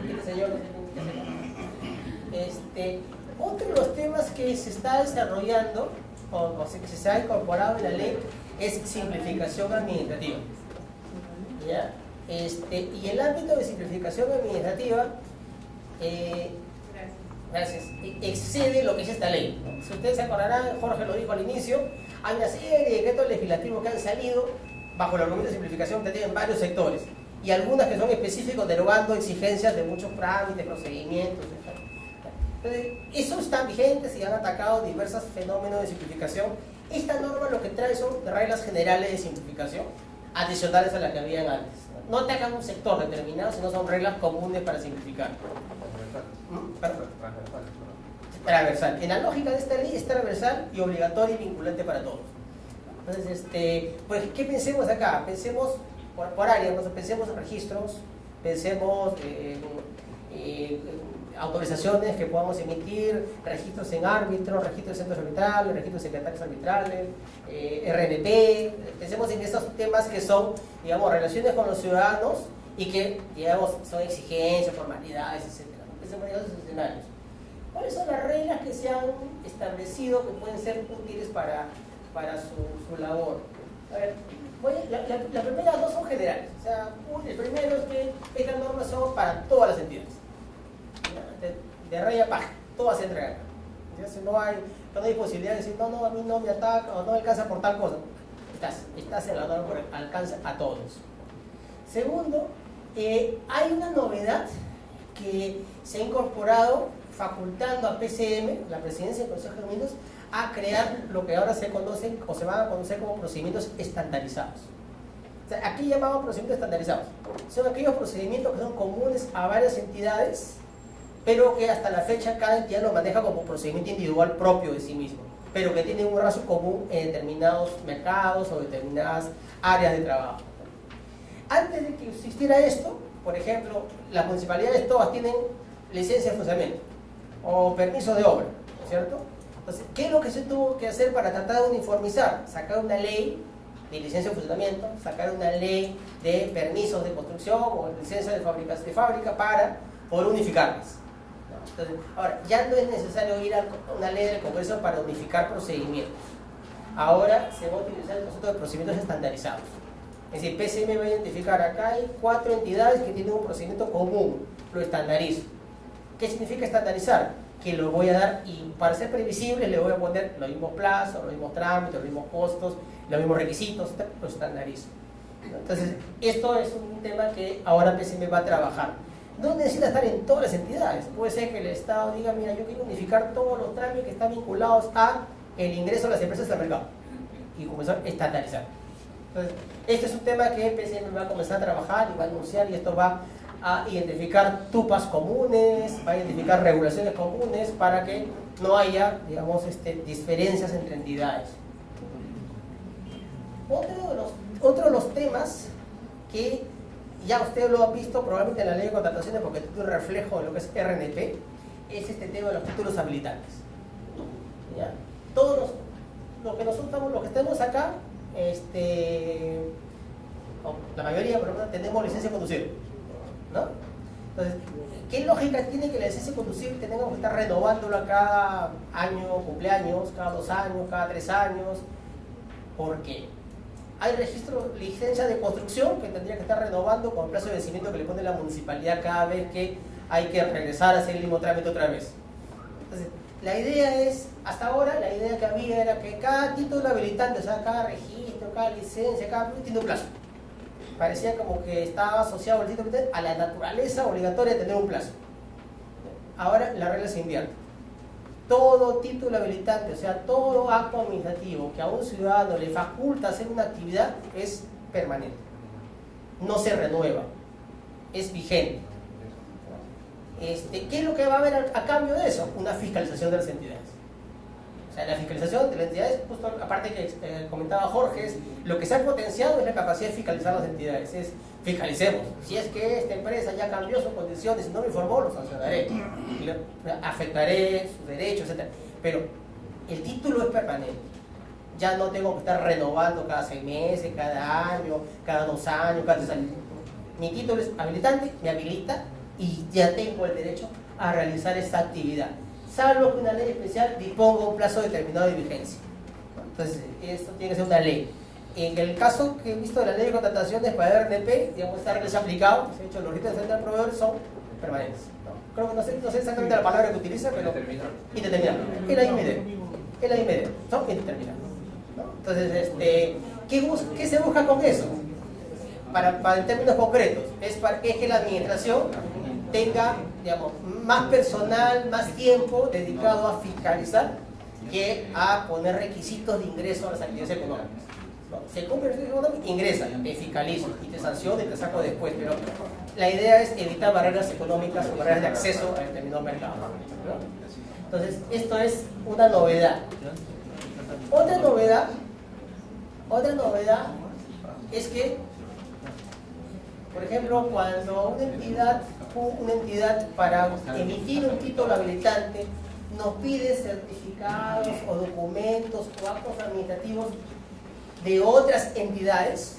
Este señor, otro de los temas que se está desarrollando, o sea, que se ha incorporado en la ley, es simplificación administrativa. ¿Ya? Y el ámbito de simplificación administrativa, gracias, excede lo que es esta ley, ¿no? Si ustedes se acordarán, Jorge lo dijo al inicio, hay una serie de decretos legislativos que han salido bajo el argumento de simplificación administrativa en varios sectores, y algunas que son específicos derogando exigencias de muchos trámites, procedimientos, etc. Entonces, esos están vigentes y han atacado diversos fenómenos de simplificación. Esta norma lo que trae son reglas generales de simplificación, adicionales a las que habían antes. No atacan un sector determinado, sino son reglas comunes para simplificar. Transversal. En la lógica de esta ley es transversal y obligatoria y vinculante para todos. Entonces, pues, ¿qué pensemos acá? Pensemos por área, pensemos en registros, pensemos autorizaciones que podamos emitir, registros en árbitros, registros de centros arbitrales, registros de secretarios arbitrales, RNP. Pensemos en esos temas que son, digamos, relaciones con los ciudadanos y que, digamos, son exigencias, formalidades, etc. Pensemos en esos escenarios. ¿Cuáles son las reglas que se han establecido que pueden ser útiles para su labor? A ver, las primeras dos son generales. O sea, el primero es que estas normas son para todas las entidades. De rey a paja, todo va a ser entregar. No hay posibilidad de decir, no, a mí no me ataca o no me alcanza por tal cosa. Estás en la norma porque alcanza a todos. Segundo, hay una novedad que se ha incorporado facultando a PCM, la Presidencia del Consejo de Ministros, a crear lo que ahora se conocen o se van a conocer como procedimientos estandarizados. O sea, aquí llamamos procedimientos estandarizados. Son aquellos procedimientos que son comunes a varias entidades, pero que hasta la fecha cada entidad lo maneja como procedimiento individual propio de sí mismo, pero que tienen un rasgo común en determinados mercados o determinadas áreas de trabajo. Antes de que existiera esto, por ejemplo, las municipalidades todas tienen licencia de funcionamiento o permiso de obra, ¿no es cierto? Entonces, ¿qué es lo que se tuvo que hacer para tratar de uniformizar? Sacar una ley de licencia de funcionamiento, sacar una ley de permisos de construcción o licencia de fábrica para poder unificarlas. Entonces, ahora, ya no es necesario ir a una ley del Congreso para unificar procedimientos. Ahora se va a utilizar el concepto de procedimientos estandarizados. Es decir, PCM va a identificar acá hay 4 entidades que tienen un procedimiento común, lo estandarizo. ¿Qué significa estandarizar? Que lo voy a dar y para ser previsible le voy a poner los mismos plazos, los mismos trámites, los mismos costos, los mismos requisitos, lo estandarizo. Entonces, esto es un tema que ahora PCM va a trabajar. No necesita estar en todas las entidades. Puede ser que el Estado diga, mira, yo quiero unificar todos los trámites que están vinculados a el ingreso de las empresas al mercado y comenzar a estandarizar. Entonces, este es un tema que PCM va a comenzar a trabajar y va a anunciar, y esto va a identificar tupas comunes, va a identificar regulaciones comunes para que no haya, digamos, diferencias entre entidades. Otro de los temas que ya ustedes lo han visto probablemente en la ley de contrataciones porque es un reflejo de lo que es RNP, es este tema de los títulos habilitantes. ¿Ya? Todos los que estemos acá, la mayoría por lo menos tenemos licencia de conducir, ¿no? Entonces, ¿qué lógica tiene que la licencia de conducir tengamos que estar renovándola cada año, cumpleaños, cada 2 años, cada 3 años? ¿Por qué? Hay registro, licencia de construcción que tendría que estar renovando con plazo de vencimiento que le pone la municipalidad cada vez que hay que regresar a hacer el mismo trámite otra vez. Entonces, la idea es, hasta ahora, la idea que había era que cada título habilitante, o sea, cada registro, cada licencia, cada tiene un plazo. Parecía como que estaba asociado el título habilitante a la naturaleza obligatoria de tener un plazo. Ahora la regla se invierte. Todo título habilitante, o sea, todo acto administrativo que a un ciudadano le faculta hacer una actividad es permanente. No se renueva, es vigente. ¿Qué es lo que va a haber a cambio de eso? Una fiscalización de las entidades. O sea, la fiscalización de las entidades, justo aparte que comentaba Jorge, es lo que se ha potenciado es la capacidad de fiscalizar las entidades. Es fiscalicemos. Si es que esta empresa ya cambió sus condiciones y no me informó, lo sancionaré, afectaré sus derechos, etc. Pero el título es permanente. Ya no tengo que estar renovando cada 6 meses, cada año, cada 2 años, cada 3 años. Mi título es habilitante, me habilita y ya tengo el derecho a realizar esta actividad. Salvo que una ley especial disponga un plazo determinado de vigencia. Entonces, esto tiene que ser una ley. En el caso que he visto de la ley de contrataciones para el RNP, digamos, esta regla se ha aplicado, se ha hecho, los ritos de frente al proveedor son permanentes. ¿No? Creo que no sé exactamente la palabra que utiliza, pero indeterminado. Es la misma idea. Son indeterminados. ¿No? Entonces, ¿qué se busca con eso? Para en términos concretos, es que la administración tenga, digamos, más personal, más tiempo dedicado a fiscalizar que a poner requisitos de ingreso a las actividades económicas. ¿No? Se cumple el requisito económico, ingresa, te fiscalizo y te sanciono y te saco después, pero la idea es evitar barreras económicas o barreras de acceso a determinado mercado. ¿No? Entonces, esto es una novedad. Otra novedad es que, por ejemplo, cuando una entidad para emitir un título habilitante nos pide certificados o documentos o actos administrativos de otras entidades,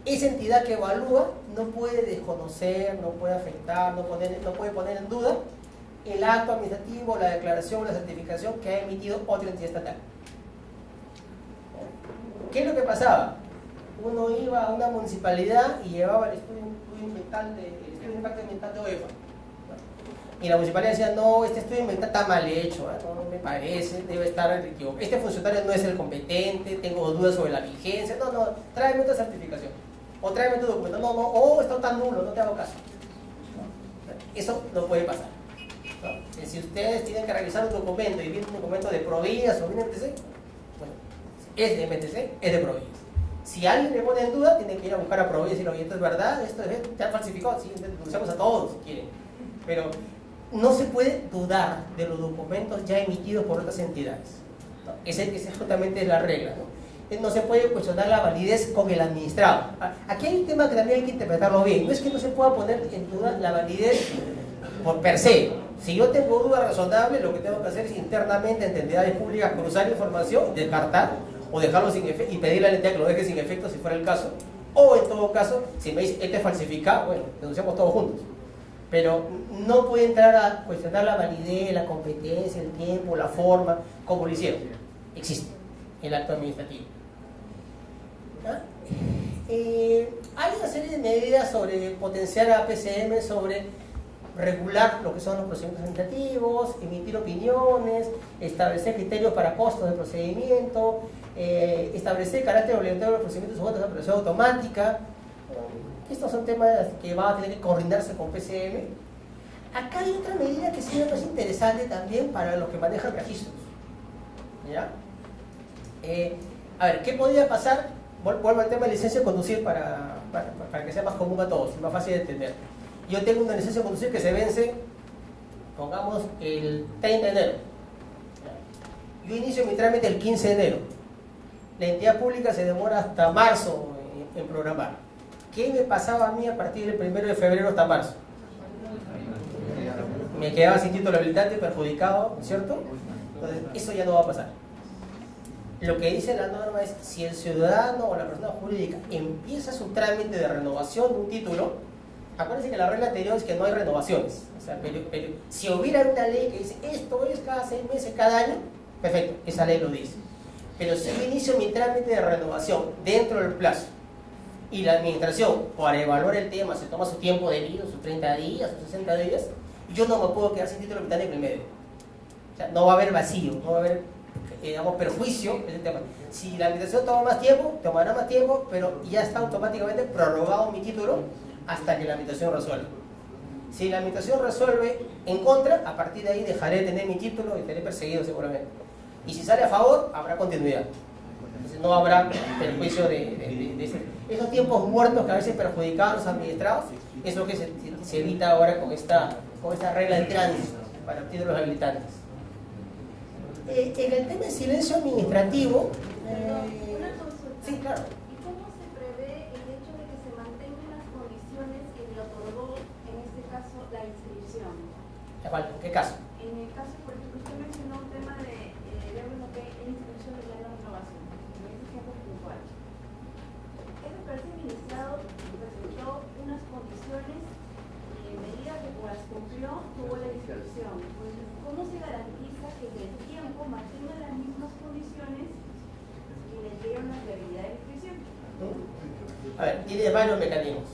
esa entidad que evalúa no puede desconocer, no puede afectar, no puede poner en duda el acto administrativo, la declaración o la certificación que ha emitido otra entidad estatal. ¿Qué es lo que pasaba? Uno iba a una municipalidad y llevaba el estudio de impacto ambiental de OEFA. Y la municipalidad decía, no, este estudio ambiental está mal hecho, no me parece, debe estar equivocado. Este funcionario no es el competente, tengo dudas sobre la vigencia, no, tráeme otra certificación. O tráeme tu documento, no, está tan nulo, no te hago caso. Eso no puede pasar. ¿No? Si ustedes tienen que revisar un documento y viene un documento de Provías o viene MTC, bueno, es de MTC, es de Provías. Si alguien le pone en duda, tiene que ir a buscar a Provías y decir, oye, esto es verdad, esto es, te han falsificado, sí, denunciamos a todos si quieren. Pero no se puede dudar de los documentos ya emitidos por otras entidades. ¿No? Esa justamente es la regla. No se puede cuestionar la validez con el administrado. Aquí hay un tema que también hay que interpretarlo bien. No es que no se pueda poner en duda la validez por per se. Si yo tengo duda razonable, lo que tengo que hacer es internamente entre entidades públicas cruzar información, descartar o dejarlo sin efecto y pedirle a la entidad que lo deje sin efecto si fuera el caso. O en todo caso, si me dice este es falsificado, bueno, denunciamos todos juntos. Pero no puede entrar a cuestionar la validez, la competencia, el tiempo, la forma, como lo hicieron. Existe el acto administrativo. ¿Ah? Hay una serie de medidas sobre potenciar a PCM, sobre regular lo que son los procedimientos administrativos, emitir opiniones, establecer criterios para costos de procedimiento, establecer el carácter obligatorio de los procedimientos sujetos a aprobación automática. Estos son temas que van a tener que coordinarse con PCM. Acá hay otra medida que sí es interesante también para los que manejan registros. ¿Ya? A ver, ¿qué podría pasar? Vuelvo al tema de licencia de conducir para que sea más común a todos y más fácil de entender. Yo tengo una licencia de conducir que se vence, pongamos, el 30 de enero. Yo inicio mi trámite el 15 de enero. La entidad pública se demora hasta marzo en programar. ¿Qué me pasaba a mí a partir del 1 de febrero hasta marzo? Me quedaba sin título habilitante, perjudicado, ¿cierto? Entonces, eso ya no va a pasar. Lo que dice la norma es, si el ciudadano o la persona jurídica empieza su trámite de renovación de un título, acuérdense que la regla anterior es que no hay renovaciones. O sea, pero si hubiera una ley que dice, esto es cada 6 meses, cada año, perfecto, esa ley lo dice. Pero si yo inicio mi trámite de renovación dentro del plazo, y la administración, para evaluar el tema, se toma su tiempo debido, sus 30 días, sus 60 días, yo no me puedo quedar sin título habilitante en el medio. O sea, no va a haber vacío, no va a haber, digamos, perjuicio en el tema. Si la administración toma más tiempo, tomará más tiempo, pero ya está automáticamente prorrogado mi título hasta que la administración resuelva. Si la administración resuelve en contra, a partir de ahí dejaré de tener mi título y estaré perseguido seguramente. Y si sale a favor, habrá continuidad. Entonces no habrá perjuicio de esos tiempos muertos que a veces perjudicaban a los administrados. Es lo que se evita ahora con esta regla de tránsito para títulos habilitantes. En el tema de silencio administrativo, una consulta. sí, claro. ¿Y cómo se prevé el hecho de que se mantengan las condiciones que le otorgó, en este caso, la inscripción? ¿En qué caso? En el caso, por ejemplo, usted mencionó un tema de RNP, en las cumplió, tuvo la inscripción. Entonces, ¿cómo se garantiza que en el tiempo mantenga las mismas condiciones que le dieron la prioridad de inscripción? A ver, tiene varios mecanismos.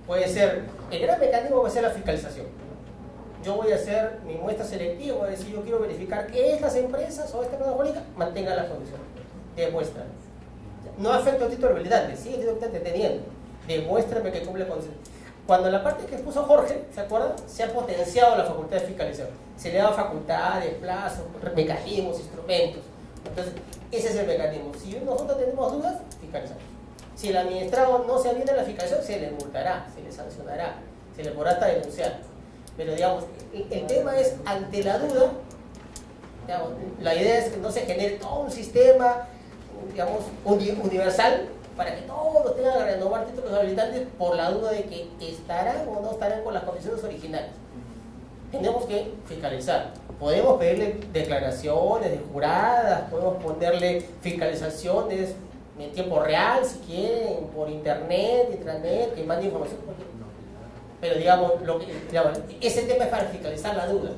Puede ser, el gran mecanismo puede ser la fiscalización. Yo voy a hacer mi muestra selectiva, voy a decir, yo quiero verificar que estas empresas o esta empresa pública mantengan las condiciones. Demuestra. No afecta el título habilitante, sigue el título habilitante teniendo. Demuéstrame que cumple con... Cuando la parte que expuso Jorge, ¿se acuerdan? Se ha potenciado la facultad de fiscalización. Se le da facultades, plazos, mecanismos, instrumentos. Entonces, ese es el mecanismo. Si nosotros tenemos dudas, fiscalizamos. Si el administrado no se atiende a la fiscalización, se le multará, se le sancionará, se le podrá hasta denunciar. Pero digamos, el tema es, ante la duda, digamos, la idea es que no se genere todo un sistema, digamos, universal, para que todos tengan que renovar títulos habilitantes por la duda de que estarán o no estarán con las condiciones originales. Tenemos que fiscalizar. Podemos pedirle declaraciones de juradas, podemos ponerle fiscalizaciones en tiempo real, si quieren, por internet, intranet, que mande información. Pero digamos, ese tema es para fiscalizar la duda.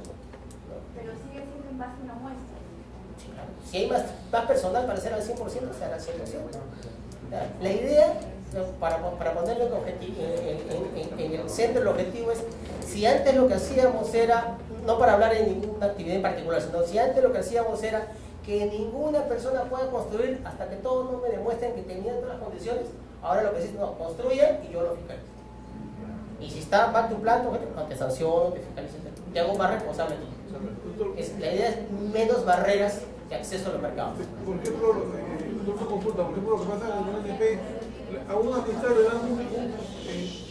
Pero sigue siendo en base a una muestra. Sí, claro. Si hay más personal para hacer al 100%, se hará al 100%. La idea, para ponerlo en el centro, el objetivo es, si antes lo que hacíamos era, no para hablar de ninguna actividad en particular, sino si antes lo que hacíamos era que ninguna persona pueda construir hasta que todos no me demuestren que tenían todas las condiciones, ahora lo que decís, no, construyan y yo lo fiscalizo. Y si está back to plan, no te sanciono, te fiscalizo, te hago más responsable. La idea es menos barreras de acceso a los mercados. Por ejemplo, consulta, por ejemplo, lo que pasa en el ONP, a un administrador le dan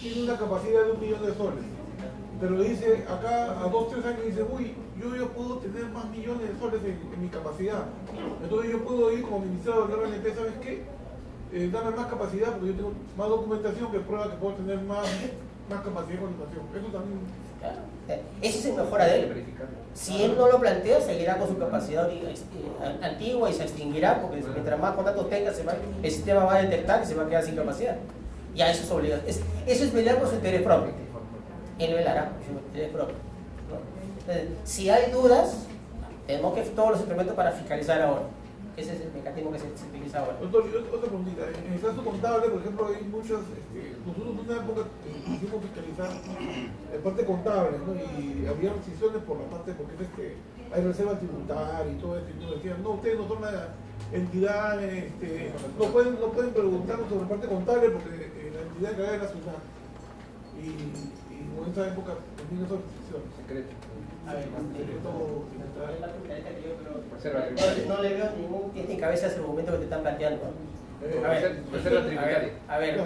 tiene una capacidad de 1 millón de soles, pero le dice acá a 2 o 3 años, dice, uy, yo puedo tener más millones de soles en mi capacidad, entonces yo puedo ir como administrador de la ONP, ¿sabes qué? Dame más capacidad porque yo tengo más documentación que prueba que puedo tener más capacidad de contratación. Eso también... Claro. Eso se mejora de él. Si él no lo plantea, seguirá con su capacidad antigua y se extinguirá, porque mientras más contratos tenga, el sistema va a detectar y se va a quedar sin capacidad. Ya eso es obligación. Eso es velar por su interés propio. Él velará por su interés propio, ¿no? Entonces, si hay dudas, tenemos que todos los instrumentos para fiscalizar ahora. Ese es el mecanismo que se utiliza ahora. Doctor, otra preguntita. En el caso contable, por ejemplo, hay muchas... nosotros en una época hicimos fiscalizar la parte contable, ¿no? Y había restricciones por la parte, porque es que hay reserva tributaria y todo esto, y nos decían, no, ustedes no son una entidad, no pueden preguntarnos sobre la parte contable porque la entidad que haga es la ciudad. Y en esa época también esas restricciones. Secreto. A ver, no le veo ningún pie ni cabeza a ese argumento que te están planteando. A ver,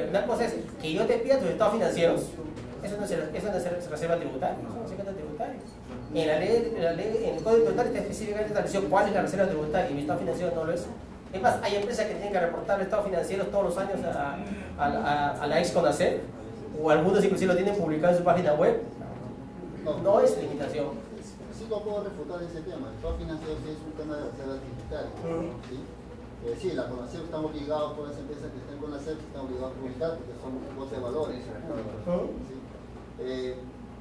una cosa es que yo te pida tus estados financieros, eso no es reserva tributaria, eso no es secreto tributario. En la ley, en el Código Tributario está específicamente establecido cuál es la reserva tributaria y mi estado financiero no lo es. Es más, hay empresas que tienen que reportar estados financieros todos los años a la ex-CONACEP, o algunos inclusive lo tienen publicado en su página web. No es limitación. Sí lo puedo refutar ese tema. El estado financiero sí es un tema de reserva tributaria. ¿Sí? Sí, la CONACEP están obligados, todas las empresas que estén con la CEP están obligados a publicar porque son botes de valores. ¿Sí?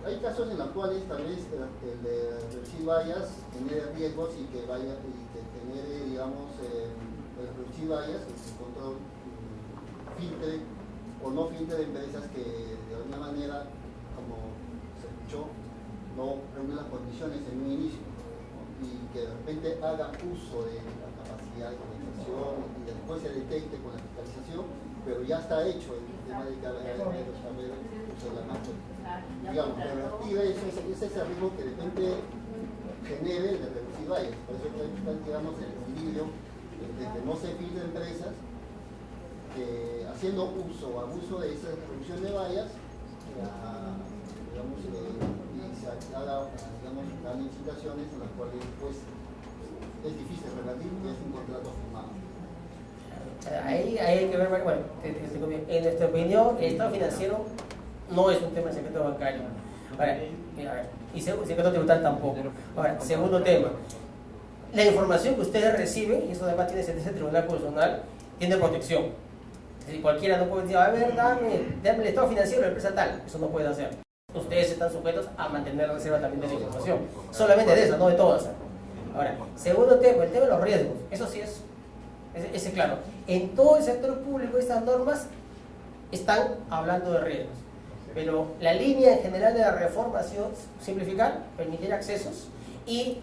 Hay casos en los cuales tal vez el de reducir vallas genere riesgos y que genere, digamos, el reducir vallas, el control filtre o no filtre de empresas que de alguna manera, como se escuchó, no reúne las condiciones en un inicio, ¿no? Y que de repente haga uso de la capacidad de comunicación y después se detecte con la fiscalización, pero ya está hecho el tema de que haber uso de la máquina. Digamos, revertir eso, ese es el riesgo que de repente genere de reducir vallas. Por eso está, digamos, el equilibrio de que no se filtren empresas que haciendo uso o abuso de esa reducción de vallas, digamos, haga, digamos, dan licitaciones en las cuales pues es difícil revertir porque es un contrato firmado. Ahí hay que ver, bueno, en nuestra opinión, el estado financiero no es un tema de secreto bancario. Ahora, y secreto tributario tampoco. Ahora, segundo tema, la información que ustedes reciben, y eso además tiene sentencia del Tribunal Constitucional, tiene protección. Es decir, cualquiera no puede decir, a ver, dame el estado financiero de la empresa tal, eso no puede hacer. ustedes están sujetos a mantener la reserva también de la información. Solamente de eso, no de todas. Ahora, segundo tema, el tema de los riesgos. Eso sí es claro. En todo el sector público estas normas están hablando de riesgos. Pero la línea en general de la reforma ha sido simplificar, permitir accesos y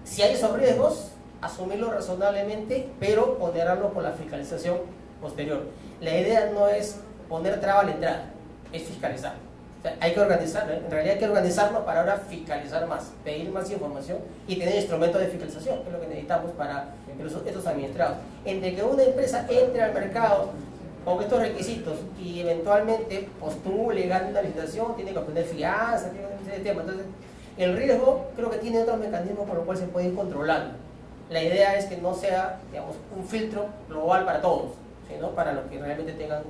si hay esos riesgos, asumirlos razonablemente, pero ponderarlos con la fiscalización posterior. La idea no es poner traba a la entrada, es fiscalizar. O sea, hay que organizar, en realidad hay que organizarnos para ahora fiscalizar más, pedir más información y tener instrumentos de fiscalización, que es lo que necesitamos para estos administrados. Entre que una empresa entre al mercado con estos requisitos y eventualmente postule, gane una licitación, tiene que obtener fianza, tiene una serie de temas. Entonces, el riesgo creo que tiene otros mecanismos por los cuales se puede ir controlando. La idea es que no sea, digamos, un filtro global para todos, sino para los que realmente tengan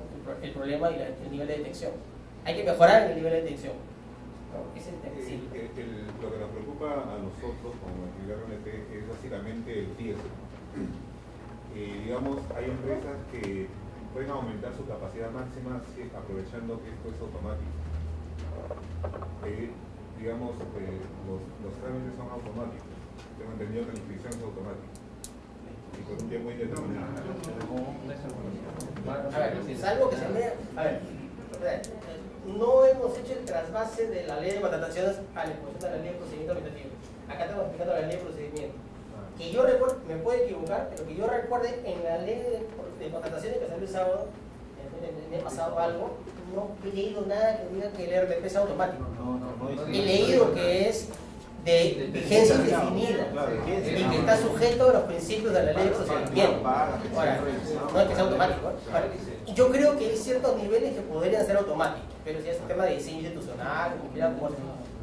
el problema y el nivel de detección. Hay que mejorar el nivel de detección. ¿No? Ese es el sí. Lo que nos preocupa a nosotros como actividad RNT es básicamente el riesgo. Digamos, hay empresas que pueden aumentar su capacidad máxima aprovechando que esto es automático. Digamos, los trámites son automáticos. Tengo entendido que la inscripción es automática. Y por un tiempo indeterminado. A ver, salvo que se vea. A ver, no hemos hecho el trasvase de la ley de contrataciones a la exposición de la ley de procedimiento administrativo. Acá estamos explicando la ley de procedimiento. Que yo recuerde, me puedo equivocar, pero que yo recuerde en la ley de contrataciones que salió el sábado, me ha pasado algo, no he leído nada que diga que el RTP es automático. He leído que es de vigencia indefinida y que está sujeto a los principios de la ley de procedimiento. Ahora, no es que sea automático. Ahora, yo creo que hay ciertos niveles que podrían ser automáticos, pero si es un tema de diseño institucional,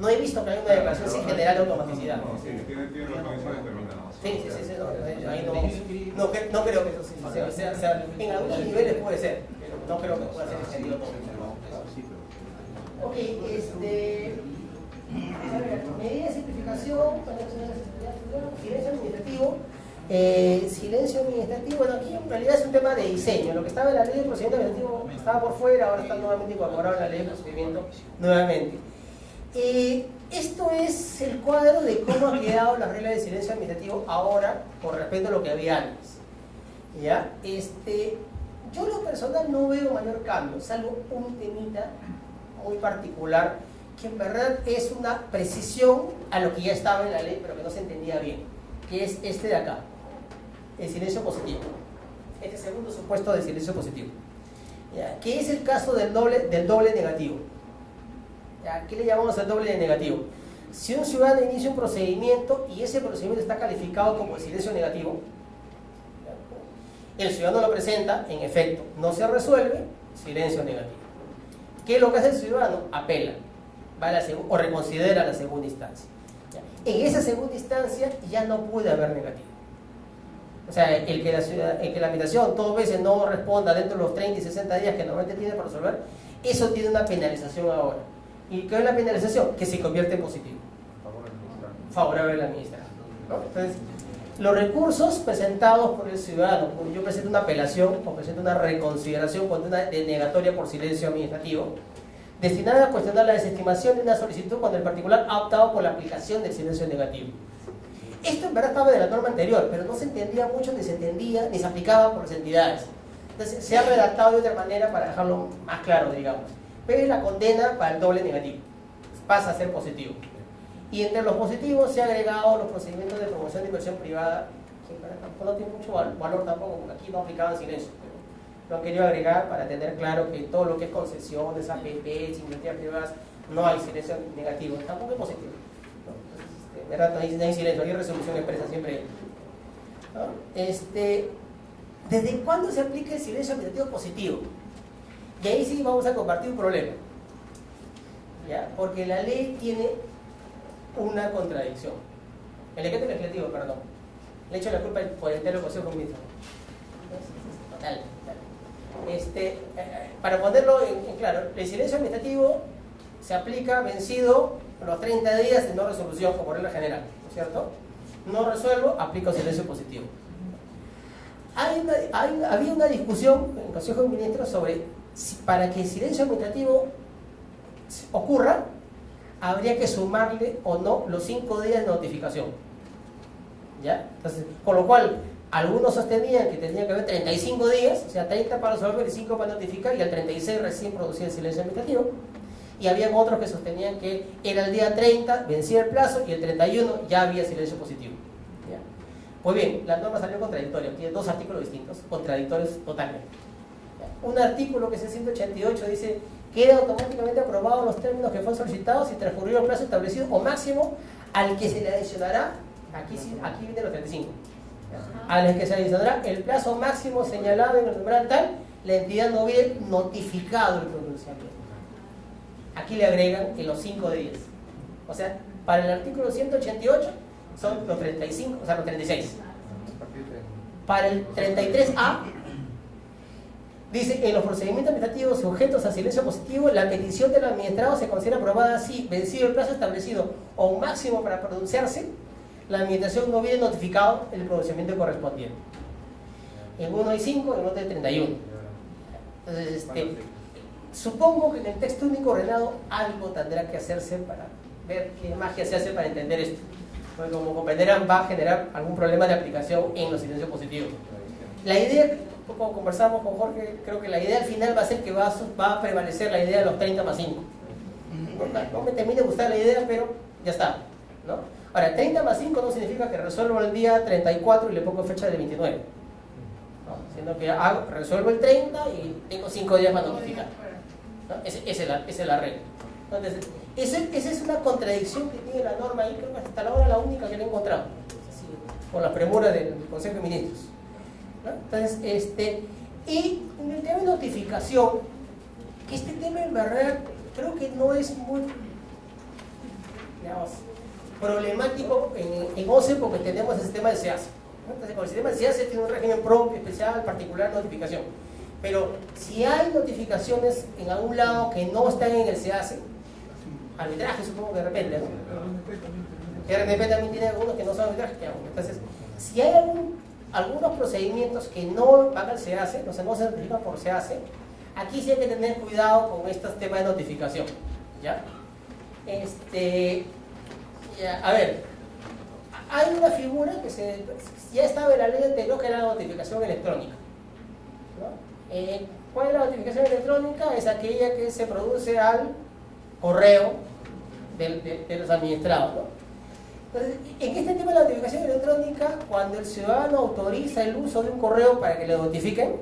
no he visto que haya una declaración general de automaticidad. Sí, tiene los condiciones determinadas. Sí, ahí no creo que eso sea, en algunos niveles puede ser, pero no creo que pueda ser extendido todo. Ok, medida de simplificación, silencio administrativo. Silencio administrativo, bueno, aquí en realidad es un tema de diseño. Lo que estaba en la ley de procedimiento administrativo estaba por fuera, ahora está nuevamente incorporado en la ley de procedimiento nuevamente. Esto es el cuadro de cómo han quedado las reglas de silencio administrativo ahora con respecto a lo que había antes. ¿Ya? Yo en lo personal no veo mayor cambio, salvo un temita muy particular que en verdad es una precisión a lo que ya estaba en la ley pero que no se entendía bien, que es este de acá, el silencio positivo, este segundo supuesto de silencio positivo, ¿ya? Que es el caso del doble negativo. ¿Ya? ¿Qué le llamamos al doble negativo? Si un ciudadano inicia un procedimiento y ese procedimiento está calificado como silencio negativo, ¿ya? El ciudadano lo presenta, en efecto, no se resuelve, silencio negativo. ¿Qué es lo que hace el ciudadano? Apela, va a o reconsidera la segunda instancia. ¿Ya? En esa segunda instancia ya no puede haber negativo. O sea, el que la habitación todas veces no responda dentro de los 30 y 60 días que normalmente tiene para resolver, eso tiene una penalización ahora. ¿Y qué es la penalización? Que se convierte en positivo. Favorable al administrador. ¿No? Entonces, los recursos presentados por el ciudadano, cuando yo presento una apelación o presento una reconsideración cuando una denegatoria por silencio administrativo, destinada a cuestionar la desestimación de una solicitud cuando el particular ha optado por la aplicación del silencio negativo. Esto en verdad estaba de la norma anterior, pero no se entendía mucho, ni se entendía, ni se aplicaba por las entidades. Entonces, se ha redactado de otra manera para dejarlo más claro, digamos. Pero es la condena para el doble negativo, pasa a ser positivo. Y entre los positivos se han agregado los procedimientos de promoción de inversión privada, que tampoco no tiene mucho valor tampoco, porque aquí no aplicaban silencio, pero lo han querido agregar para tener claro que todo lo que es concesiones, APPs, iniciativas privadas, no hay silencio negativo, tampoco es positivo. ¿No? Entonces, ¿verdad? No hay silencio, hay resolución expresa siempre. ¿No? ¿Desde cuándo se aplica el silencio administrativo positivo? Y ahí sí vamos a compartir un problema, ¿ya? Porque la ley tiene una contradicción. El decreto legislativo, perdón, le echo la culpa por el entero Consejo Ministro. Total. Para ponerlo en claro, el silencio administrativo se aplica vencido los 30 días de no resolución como regla general, ¿no es cierto? No resuelvo, aplico silencio positivo. Había una discusión en el Consejo de Ministros sobre para que el silencio administrativo ocurra, habría que sumarle o no los 5 días de notificación. ¿Ya? Entonces, con lo cual, algunos sostenían que tenía que haber 35 días, o sea, 30 para resolver y 5 para notificar, y al 36 recién producía el silencio administrativo. Y habían otros que sostenían que era el día 30, vencía el plazo, y el 31 ya había silencio positivo. ¿Ya? Pues bien, la norma salió contradictoria, tiene 2 artículos distintos, contradictorios totalmente. ¿Ya? Un artículo que es el 188 dice: queda automáticamente aprobado los términos que fueron solicitados y transcurrido el plazo establecido o máximo al que se le adicionará, aquí viene los 35, al que se adicionará el plazo máximo señalado en el numeral tal, la entidad no hubiera notificado el pronunciamiento. Aquí le agregan que los 5 días. O sea, para el artículo 188 son los 35, o sea, los 36. Para el 33A dice: en los procedimientos administrativos sujetos a silencio positivo, la petición del administrado se considera aprobada si, vencido el plazo establecido o un máximo para pronunciarse, la administración no hubiera notificado el pronunciamiento correspondiente. En uno hay 5, en otro hay 31. Entonces, supongo que en el texto único ordenado algo tendrá que hacerse para ver qué magia se hace para entender esto. Porque como comprenderán, va a generar algún problema de aplicación en los silencios positivos. La idea, como conversamos con Jorge, creo que la idea al final va a ser que va a prevalecer la idea de los 30 más 5. No me termine de gustar la idea, pero ya está, ¿no? Ahora, 30 más 5 no significa que resuelvo el día 34 y le pongo fecha del 29, ¿no? Sino que resuelvo el 30 y tengo 5 días para notificar, ¿no? Esa es la regla. Entonces, esa es una contradicción que tiene la norma y creo que hasta ahora la única que le he encontrado, con la premura del Consejo de Ministros, ¿no? Entonces, y en el tema de notificación, que este tema en verdad creo que no es muy, digamos, problemático en OCE, porque tenemos el sistema de SEACE. Entonces, con el sistema de SEACE tiene un régimen propio, especial, particular de notificación. Pero si hay notificaciones en algún lado que no están en el SEACE, arbitraje supongo que de repente, ¿no? RNP también tiene algunos que no son arbitraje. Entonces, si hay algunos procedimientos que no van al SEACE, o sea, no se notifican por SEACE, aquí sí hay que tener cuidado con estos temas de notificación, ¿ya? A ver, hay una figura que ya estaba en la ley anterior, que era la notificación electrónica, ¿no? ¿Cuál es la notificación electrónica? Es aquella que se produce al correo de los administrados, ¿no? Entonces, en este tema de la notificación electrónica, cuando el ciudadano autoriza el uso de un correo para que le notifiquen,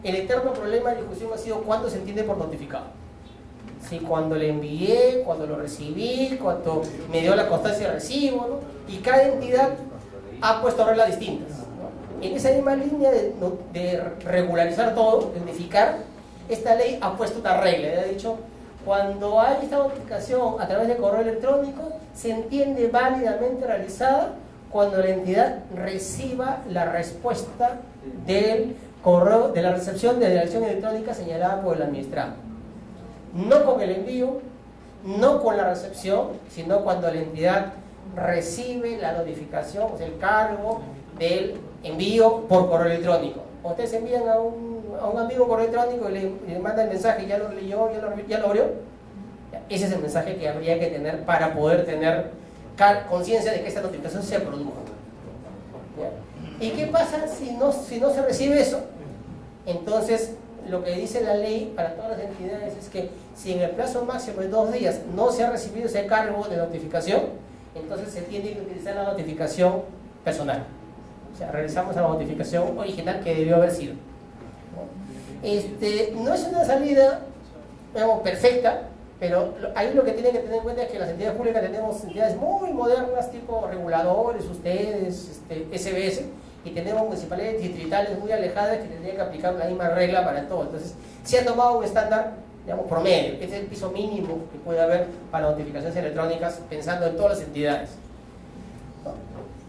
el eterno problema de discusión ha sido cuándo se entiende por notificado. Si cuando le envié, cuando lo recibí, cuando me dio la constancia de recibo, ¿no? Y cada entidad ha puesto reglas distintas, ¿no? En esa misma línea de regularizar todo, de unificar, esta ley ha puesto una regla, ha dicho: cuando hay esta notificación a través de correo electrónico, se entiende válidamente realizada cuando la entidad reciba la respuesta del correo, de la recepción de la dirección electrónica señalada por el administrado. No con el envío, no con la recepción, sino cuando la entidad recibe la notificación, o sea, el cargo del envío por correo electrónico. Ustedes envían a un amigo correo electrónico y le manda el mensaje: ya lo leyó, ya lo abrió. Ese es el mensaje que habría que tener para poder tener conciencia de que esta notificación se produjo. ¿Ya? ¿Y qué pasa si no se recibe eso? Entonces, lo que dice la ley para todas las entidades es que si en el plazo máximo de 2 días no se ha recibido ese cargo de notificación, entonces se tiene que utilizar la notificación personal. O sea, realizamos la notificación original que debió haber sido. No es una salida, digamos, perfecta, pero ahí lo que tienen que tener en cuenta es que las entidades públicas tenemos entidades muy modernas, tipo reguladores, ustedes, SBS, y tenemos municipalidades distritales muy alejadas que tendrían que aplicar la misma regla para todo. Entonces, se ha tomado un estándar, digamos, promedio. Este es el piso mínimo que puede haber para notificaciones electrónicas, pensando en todas las entidades.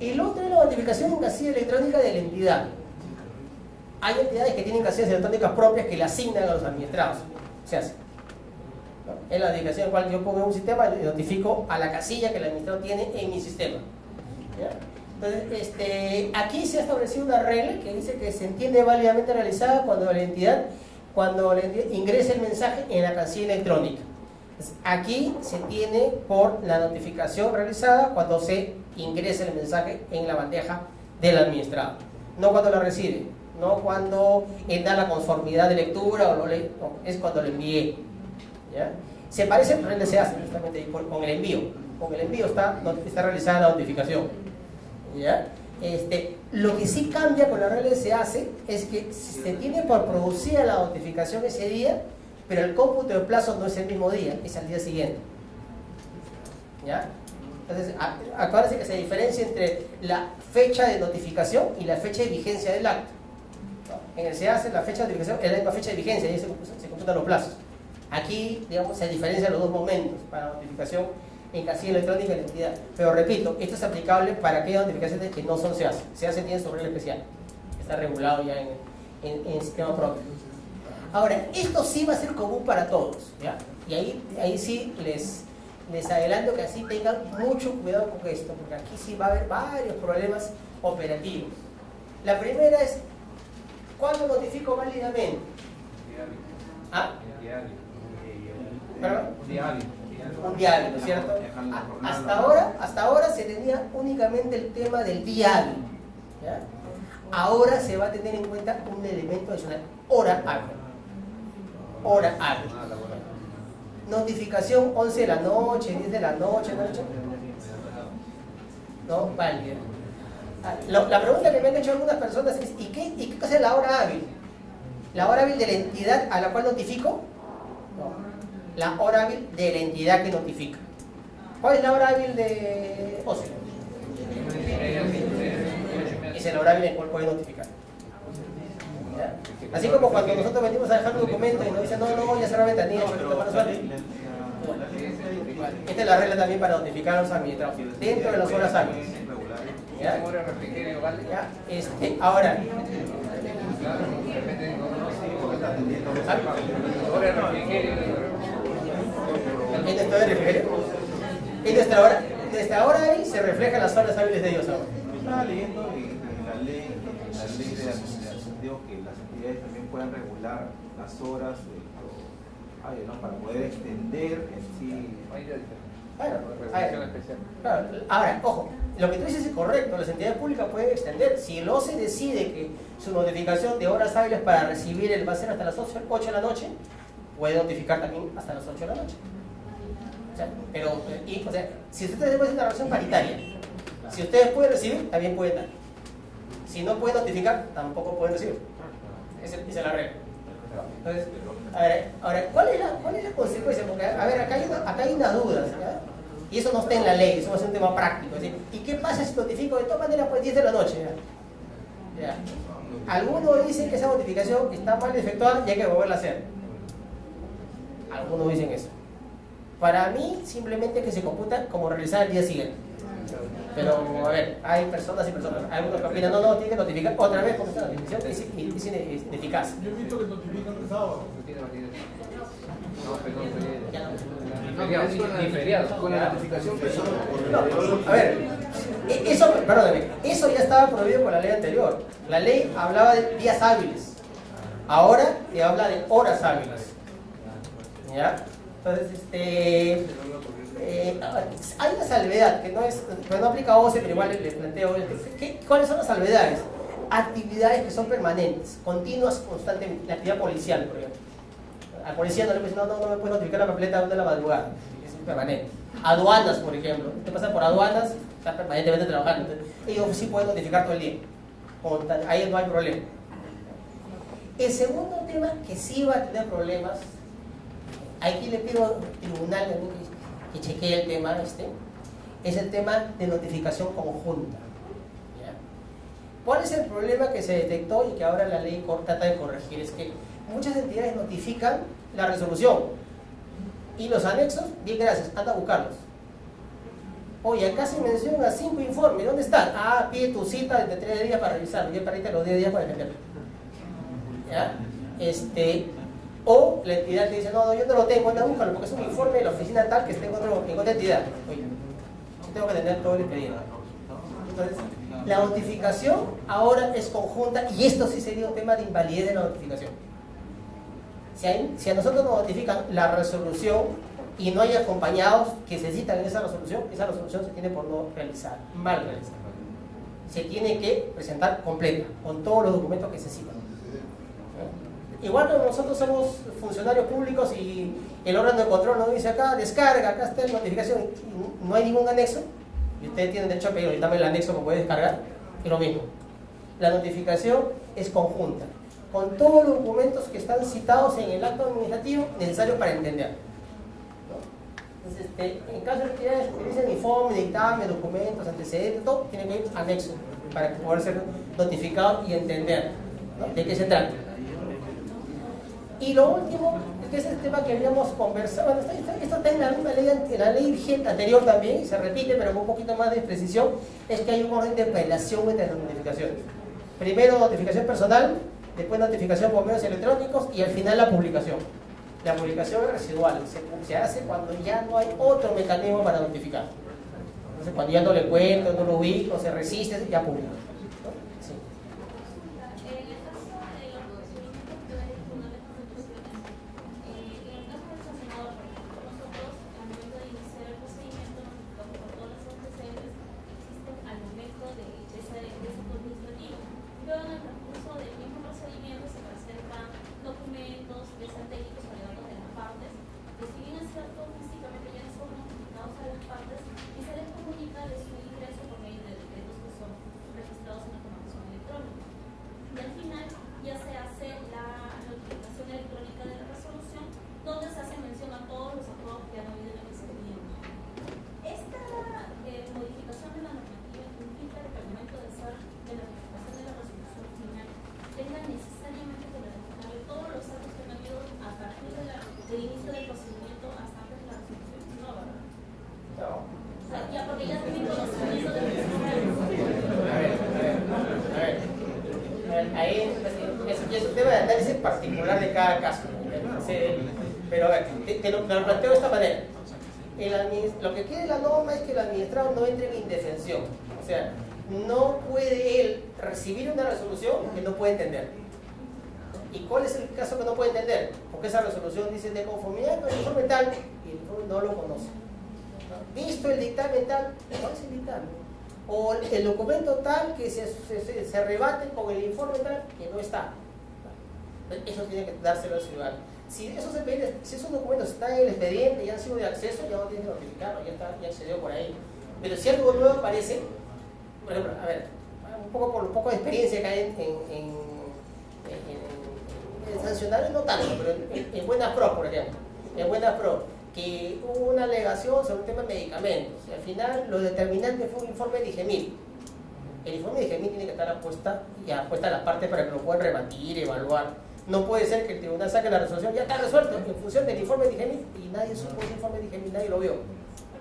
El otro es la notificación en casilla electrónica de la entidad. Hay entidades que tienen casillas electrónicas propias que le asignan a los administrados. Se hace, ¿no? Es la notificación en la cual yo pongo un sistema y notifico a la casilla que el administrador tiene en mi sistema. ¿Ya? Entonces, aquí se ha establecido una regla que dice que se entiende válidamente realizada cuando la entidad ingresa el mensaje en la casilla electrónica. Aquí se tiene por la notificación realizada cuando se ingresa el mensaje en la bandeja del administrado, no cuando lo recibe, no cuando da la conformidad de lectura o lo lee, no, es cuando lo envié. ¿Ya? Se parece al RLCA justamente con el envío. Con el envío está realizada la notificación. ¿Ya? Lo que sí cambia con la RLCA es que se tiene por producida la notificación ese día, pero el cómputo de plazo no es el mismo día, es al día siguiente. ¿Ya? Entonces, acuérdense que se diferencia entre la fecha de notificación y la fecha de vigencia del acto. ¿No? En el SEACE la fecha de notificación es la misma fecha de vigencia, y ahí se computan los plazos. Aquí, digamos, se diferencian los dos momentos para notificación en casilla electrónica y la entidad. Pero repito, esto es aplicable para aquellas notificaciones que no son SEACE. SEACE tiene su regla especial, está regulado ya en el sistema propio. Ahora, esto sí va a ser común para todos, ¿ya? Y ahí sí les adelanto que así tengan mucho cuidado con esto, porque aquí sí va a haber varios problemas operativos. La primera es, ¿cuándo notifico válidamente? ¿Ah? ¿Perdón? Un día hábil, ¿no es cierto? Hasta ahora se tenía únicamente el tema del día hábil, ¿ya? Ahora se va a tener en cuenta un elemento adicional, hora hábil. Hora hábil. Notificación 11 de la noche, 10 de la noche, ¿no? Vale. La pregunta que me han hecho algunas personas es, ¿y qué cosa es la hora hábil? ¿La hora hábil de la entidad a la cual notifico? No. La hora hábil de la entidad que notifica. ¿Cuál es la hora hábil de OCE? Es el hora hábil en el cual puede notificar. ¿Ya? Así como cuando nosotros venimos a dejar un documento y nos dicen, no, ya cerró la ventanilla, esta es la regla también para notificar a los administrados, dentro de las horas hábiles. ¿Ya? ¿Ya? Ahora, en nuestra hora hábil se reflejan las horas hábiles de ellos ahora. Estaba leyendo en la ley de administración, digo que las entidades también puedan regular las horas ¿no? Para poder extender en sí. Claro, ahora, ojo, lo que tú dices es correcto, las entidades públicas pueden extender. Si el OCE decide que su notificación de horas hábiles para recibir va a ser hasta las 8 de la noche, puede notificar también hasta las 8 de la noche. O sea, si ustedes pueden hacer una relación paritaria, si ustedes pueden recibir, también pueden dar. Si no pueden notificar, tampoco pueden recibir. Esa es la regla. Entonces, ahora, ¿cuál es la consecuencia? Porque, a ver, acá hay unas dudas, ¿ya? Y eso no está en la ley, eso va a ser un tema práctico. ¿Sí? ¿Y qué pasa si notifico de todas maneras pues 10 de la noche? ¿Ya? Algunos dicen que esa notificación está mal efectuada y hay que volverla a hacer. Algunos dicen eso. Para mí, simplemente que se computa como realizada el día siguiente. Pero, a ver, hay personas y personas. Hay algunos que opinan, no, tiene que notificar otra vez con esta notificación que es ineficaz. Yo he visto que notifican el sábado. Ni feriados. Con la notificación No, a ver, eso ya estaba prohibido por la ley anterior. La ley hablaba de días hábiles. Ahora te habla de horas hábiles. ¿Ya? Entonces, hay una salvedad que no aplica a OCE, pero igual les planteo. ¿Cuáles son las salvedades? Actividades que son permanentes, continuas, constantemente. La actividad policial, por ejemplo. Al policía no le puede decir, no me puedes notificar la papeleta de la madrugada. Es permanente. Aduanas, por ejemplo. Usted pasa por aduanas, está permanentemente trabajando. Entonces, ellos sí pueden notificar todo el día. Ahí no hay problema. El segundo tema que sí va a tener problemas, aquí le pido al tribunal que chequee el tema es el tema de notificación conjunta. ¿Ya? ¿Cuál es el problema que se detectó y que ahora la ley trata de corregir? Es que muchas entidades notifican la resolución y los anexos, bien gracias, anda a buscarlos. Oye, acá se menciona 5 informes, ¿dónde están? Pide tu cita de 3 días para revisarlo, ya perdiste los 10 días para defenderlo. ¿Ya? O la entidad te dice, no, yo no lo tengo, anda a buscarlo, porque es un informe de la oficina tal que está en otra entidad. Oye, yo tengo que tener todo el expediente. Entonces, la notificación ahora es conjunta y esto sí sería un tema de invalidez de la notificación. Si a nosotros nos notifican la resolución, y no hay acompañados que se citan en esa resolución se tiene por no realizar, mal realizada. Se tiene que presentar completa, con todos los documentos que se citan. Igual que nosotros somos funcionarios públicos y el órgano de control nos dice acá, descarga, acá está la notificación, y no hay ningún anexo, y ustedes tienen derecho a pedir, ahorita el anexo que puede descargar, es lo mismo. La notificación es conjunta, con todos los documentos que están citados en el acto administrativo necesarios para entender. Entonces, en caso de que se utilicen informe, dictamen, documentos, antecedentes, todo tiene que ir anexo para poder ser notificado y entender, ¿no?, de qué se trata. Y lo último, que es el tema que habíamos conversado, bueno, esto está en la ley vigente anterior también, y se repite, pero con un poquito más de precisión, es que hay un orden de apelación entre las notificaciones. Primero notificación personal, después notificación por medios electrónicos y al final la publicación. La publicación es residual, se hace cuando ya no hay otro mecanismo para notificar. Entonces, cuando ya no le cuento, no lo ubico, se resiste, ya publica. Sí. Particular de cada caso, pero a ver, te lo planteo de esta manera. Lo que quiere la norma es que el administrado no entre en indefensión, o sea, no puede él recibir una resolución que no puede entender. ¿Y cuál es el caso que no puede entender? Porque esa resolución dice de conformidad con el informe tal y el informe no lo conoce. Visto el dictamen tal, no es el dictamen. O el documento tal que se rebate con el informe tal que no está. Eso tiene que dárselo al ciudadano. Si esos documentos están en el expediente y han sido de acceso, ya no tiene que notificarlo, ya accedió por ahí. Pero si algo nuevo aparece, por ejemplo, a ver, por un poco de experiencia que hay en sancionar, no tanto, pero en Buenas Pro, por ejemplo, en Buenas Pro, que hubo una alegación sobre un tema de medicamentos, y al final lo determinante fue un informe de IGEMIL. El informe de IGEMIL tiene que estar apuesta a la parte para que lo puedan rebatir, evaluar. No puede ser que el tribunal saque la resolución, ya está resuelto en función del informe de IGEMIL y nadie supo ese informe de IGEMIL, nadie lo vio.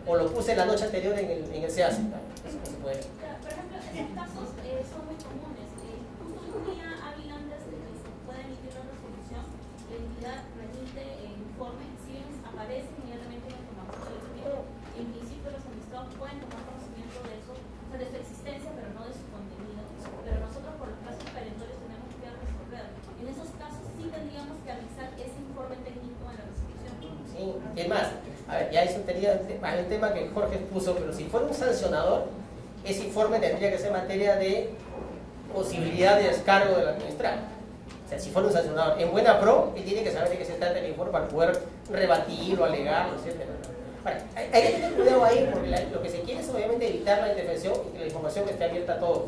O lo puse la noche anterior en el SEAS. Eso no se puede. Por ejemplo, esos casos son muy comunes. Justo un día hábil antes de que se pueda emitir la resolución, la entidad remite el informe, si bien aparece inmediatamente la información del electrónico, en principio los administrados pueden tomar conocimiento de eso, o sea, de su existencia, pero no de su contenido. Pero nosotros por los casos perentorios tenemos que resolver. En esos casos sí tendríamos que avisar ese informe técnico en la resolución. Sí, es más, a ver, ya eso tenía hay un tema que Jorge puso, pero si fuera un sancionador, ese informe tendría que ser materia de posibilidad de descargo del administrado. O sea, si fuera un sancionador en Buena Pro, él tiene que saber de qué se trata el informe para poder rebatirlo, alegarlo, etc. Ahora, hay que tener cuidado ahí, porque lo que se quiere es obviamente evitar la indefensión y que la información esté abierta a todos.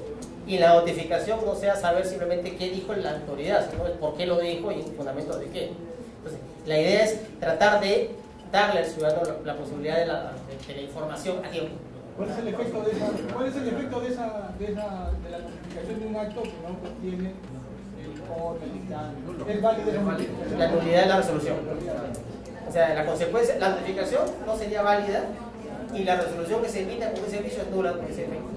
Y la notificación no sea saber simplemente qué dijo la autoridad, sino el por qué lo dijo y en fundamento de qué. Entonces, la idea es tratar de darle al ciudadano la posibilidad de la información a tiempo. ¿Cuál es el efecto de la notificación de un acto que no contiene el informe, el dictamen? ¿Es válida la notificación? La nulidad de la resolución. O sea, la consecuencia, la notificación no sería válida y la resolución que se emita con ese servicio es nula con ese efecto.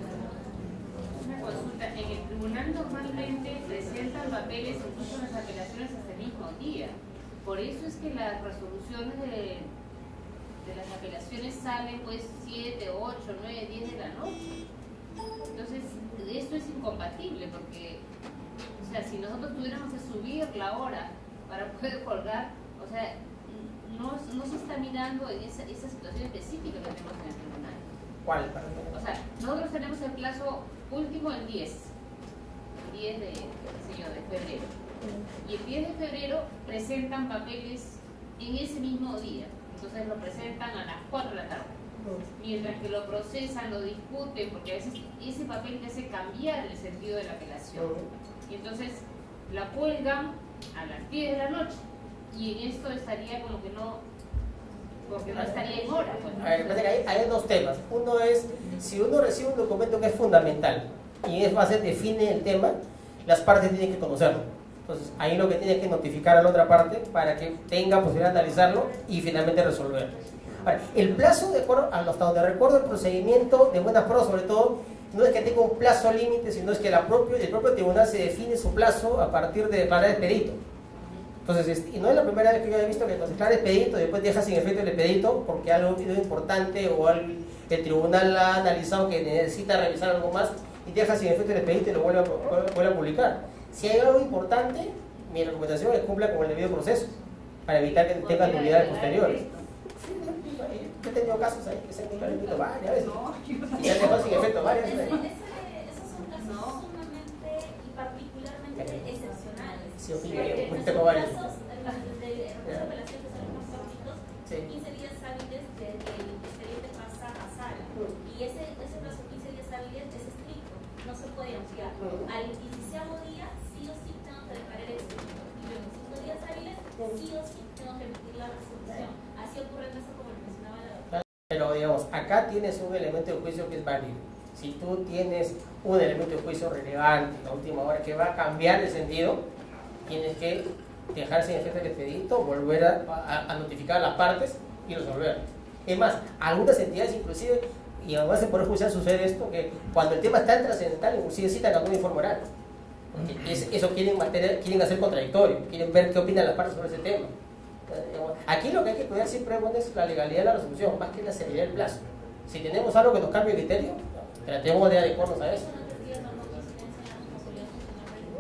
Una consulta, en el tribunal normalmente presentan papeles, incluso las apelaciones hasta el mismo día. Por eso es que las resoluciones de las apelaciones salen pues 7, 8, 9, 10 de la noche. Entonces, esto es incompatible porque, o sea, si nosotros tuviéramos que subir la hora para poder colgar, o sea, no se está mirando en esa situación específica que tenemos en el tribunal. ¿Cuál? O sea, nosotros tenemos el plazo último el 10 de febrero. Y el 10 de febrero presentan papeles en ese mismo día. Entonces lo presentan a las 4 de la tarde. Mientras que lo procesan, lo discuten, porque a veces ese papel te hace cambiar el sentido de la apelación. Y entonces la cuelgan a las 10 de la noche. Y en esto estaría como que no, porque no estaría en hora. Pues, ¿no? A ver, hay dos temas. Uno es, si uno recibe un documento que es fundamental y es base, define el tema, las partes tienen que conocerlo. Entonces, ahí lo que tiene que notificar a la otra parte para que tenga posibilidad de analizarlo y finalmente resolverlo. Ahora, el plazo, de acuerdo, hasta donde recuerdo el procedimiento de buena prueba, sobre todo, no es que tenga un plazo límite, sino es que el propio tribunal se define su plazo a partir de declarar expedito. Entonces, y no es la primera vez que yo he visto que cuando declara expedito, después deja sin efecto el expedito porque algo es importante o el tribunal ha analizado que necesita revisar algo más y deja sin efecto el expedito y lo vuelve a publicar. Si hay algo importante, mi recomendación es que cumpla con el debido proceso para evitar que tenga nulidades posteriores. Yo he tenido casos ahí que se han declarado varias veces y se han dejado sin efecto varias veces. Esos son casos sumamente y particularmente excepcionales. Sí, Tengo varios. Casos de apelación que son los más cortitos, 15 días hábiles desde que el expediente pasa a sala. Y ese plazo 15 días hábiles es estricto, no se puede ampliar. Al 15º día, sí o sí tengo que declarar el expediente. Y en 5 días hábiles, sí o sí tengo que emitir la resolución. Así ocurre en eso, como lo mencionaba la doctora. Pero digamos, acá tienes un elemento de juicio que es válido. Si tú tienes un elemento de juicio relevante en la última hora que va a cambiar el sentido, tienes que dejar sin efecto el expedito, volver a notificar a las partes y resolver. Es más, algunas entidades inclusive, y además en el Poder Judicial sucede esto, que cuando el tema está en trascendental, inclusive citan algún informe oral. Eso quieren hacer contradictorio, quieren ver qué opinan las partes sobre ese tema. Aquí lo que hay que cuidar siempre es la legalidad de la resolución, más que la seriedad del plazo. Si tenemos algo que nos cambie el criterio, tratemos de adecuarnos a eso.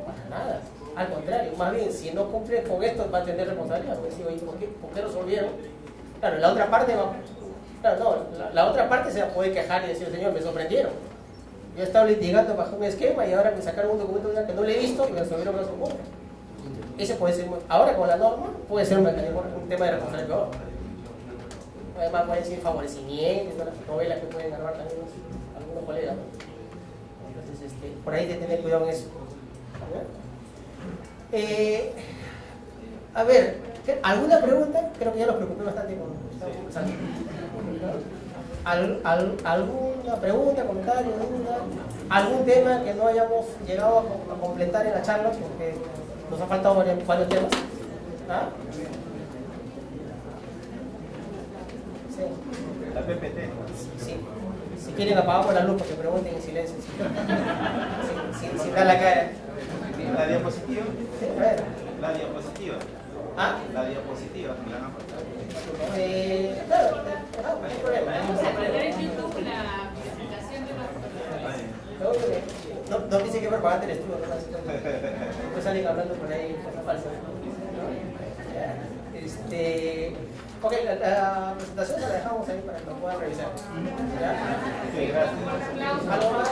Para nada, al contrario, más bien, si no cumple con esto va a tener responsabilidad, porque si, oye, ¿por qué resolvieron? Claro, la otra parte va, claro, no, la otra parte se va a poder quejar y decir, señor, me sorprendieron. Yo estaba litigando bajo un esquema y ahora me sacaron un documento que no le he visto y me resolvieron una contra. Ese puede ser, ahora con la norma, puede ser un tema de responsabilidad. Además pueden ser favorecimientos, las novelas que pueden grabar también algunos colegas. Entonces, por ahí hay que tener cuidado en eso. A ver, ¿alguna pregunta? Creo que ya los preocupé bastante con estamos conversando. ¿Alguna pregunta, comentario, duda? ¿Algún tema que no hayamos llegado a completar en la charla? Porque nos han faltado varios temas. ¿Ah? Sí. La PPT. Sí. Si quieren apagamos la luz porque pregunten en silencio. Sin dar la cara. ¿La diapositiva? Sí, a ver. La diapositiva. ¿Ah? La diapositiva, me la han pasado. Claro, no hay problema. Vamos a poner en YouTube la presentación de los... No dice que propaganda el estudio, después salen hablando por ahí cosas falsas. Ok, la presentación la dejamos ahí para que lo puedan revisar. ¿Ya? Sí, gracias. ¿Algo más?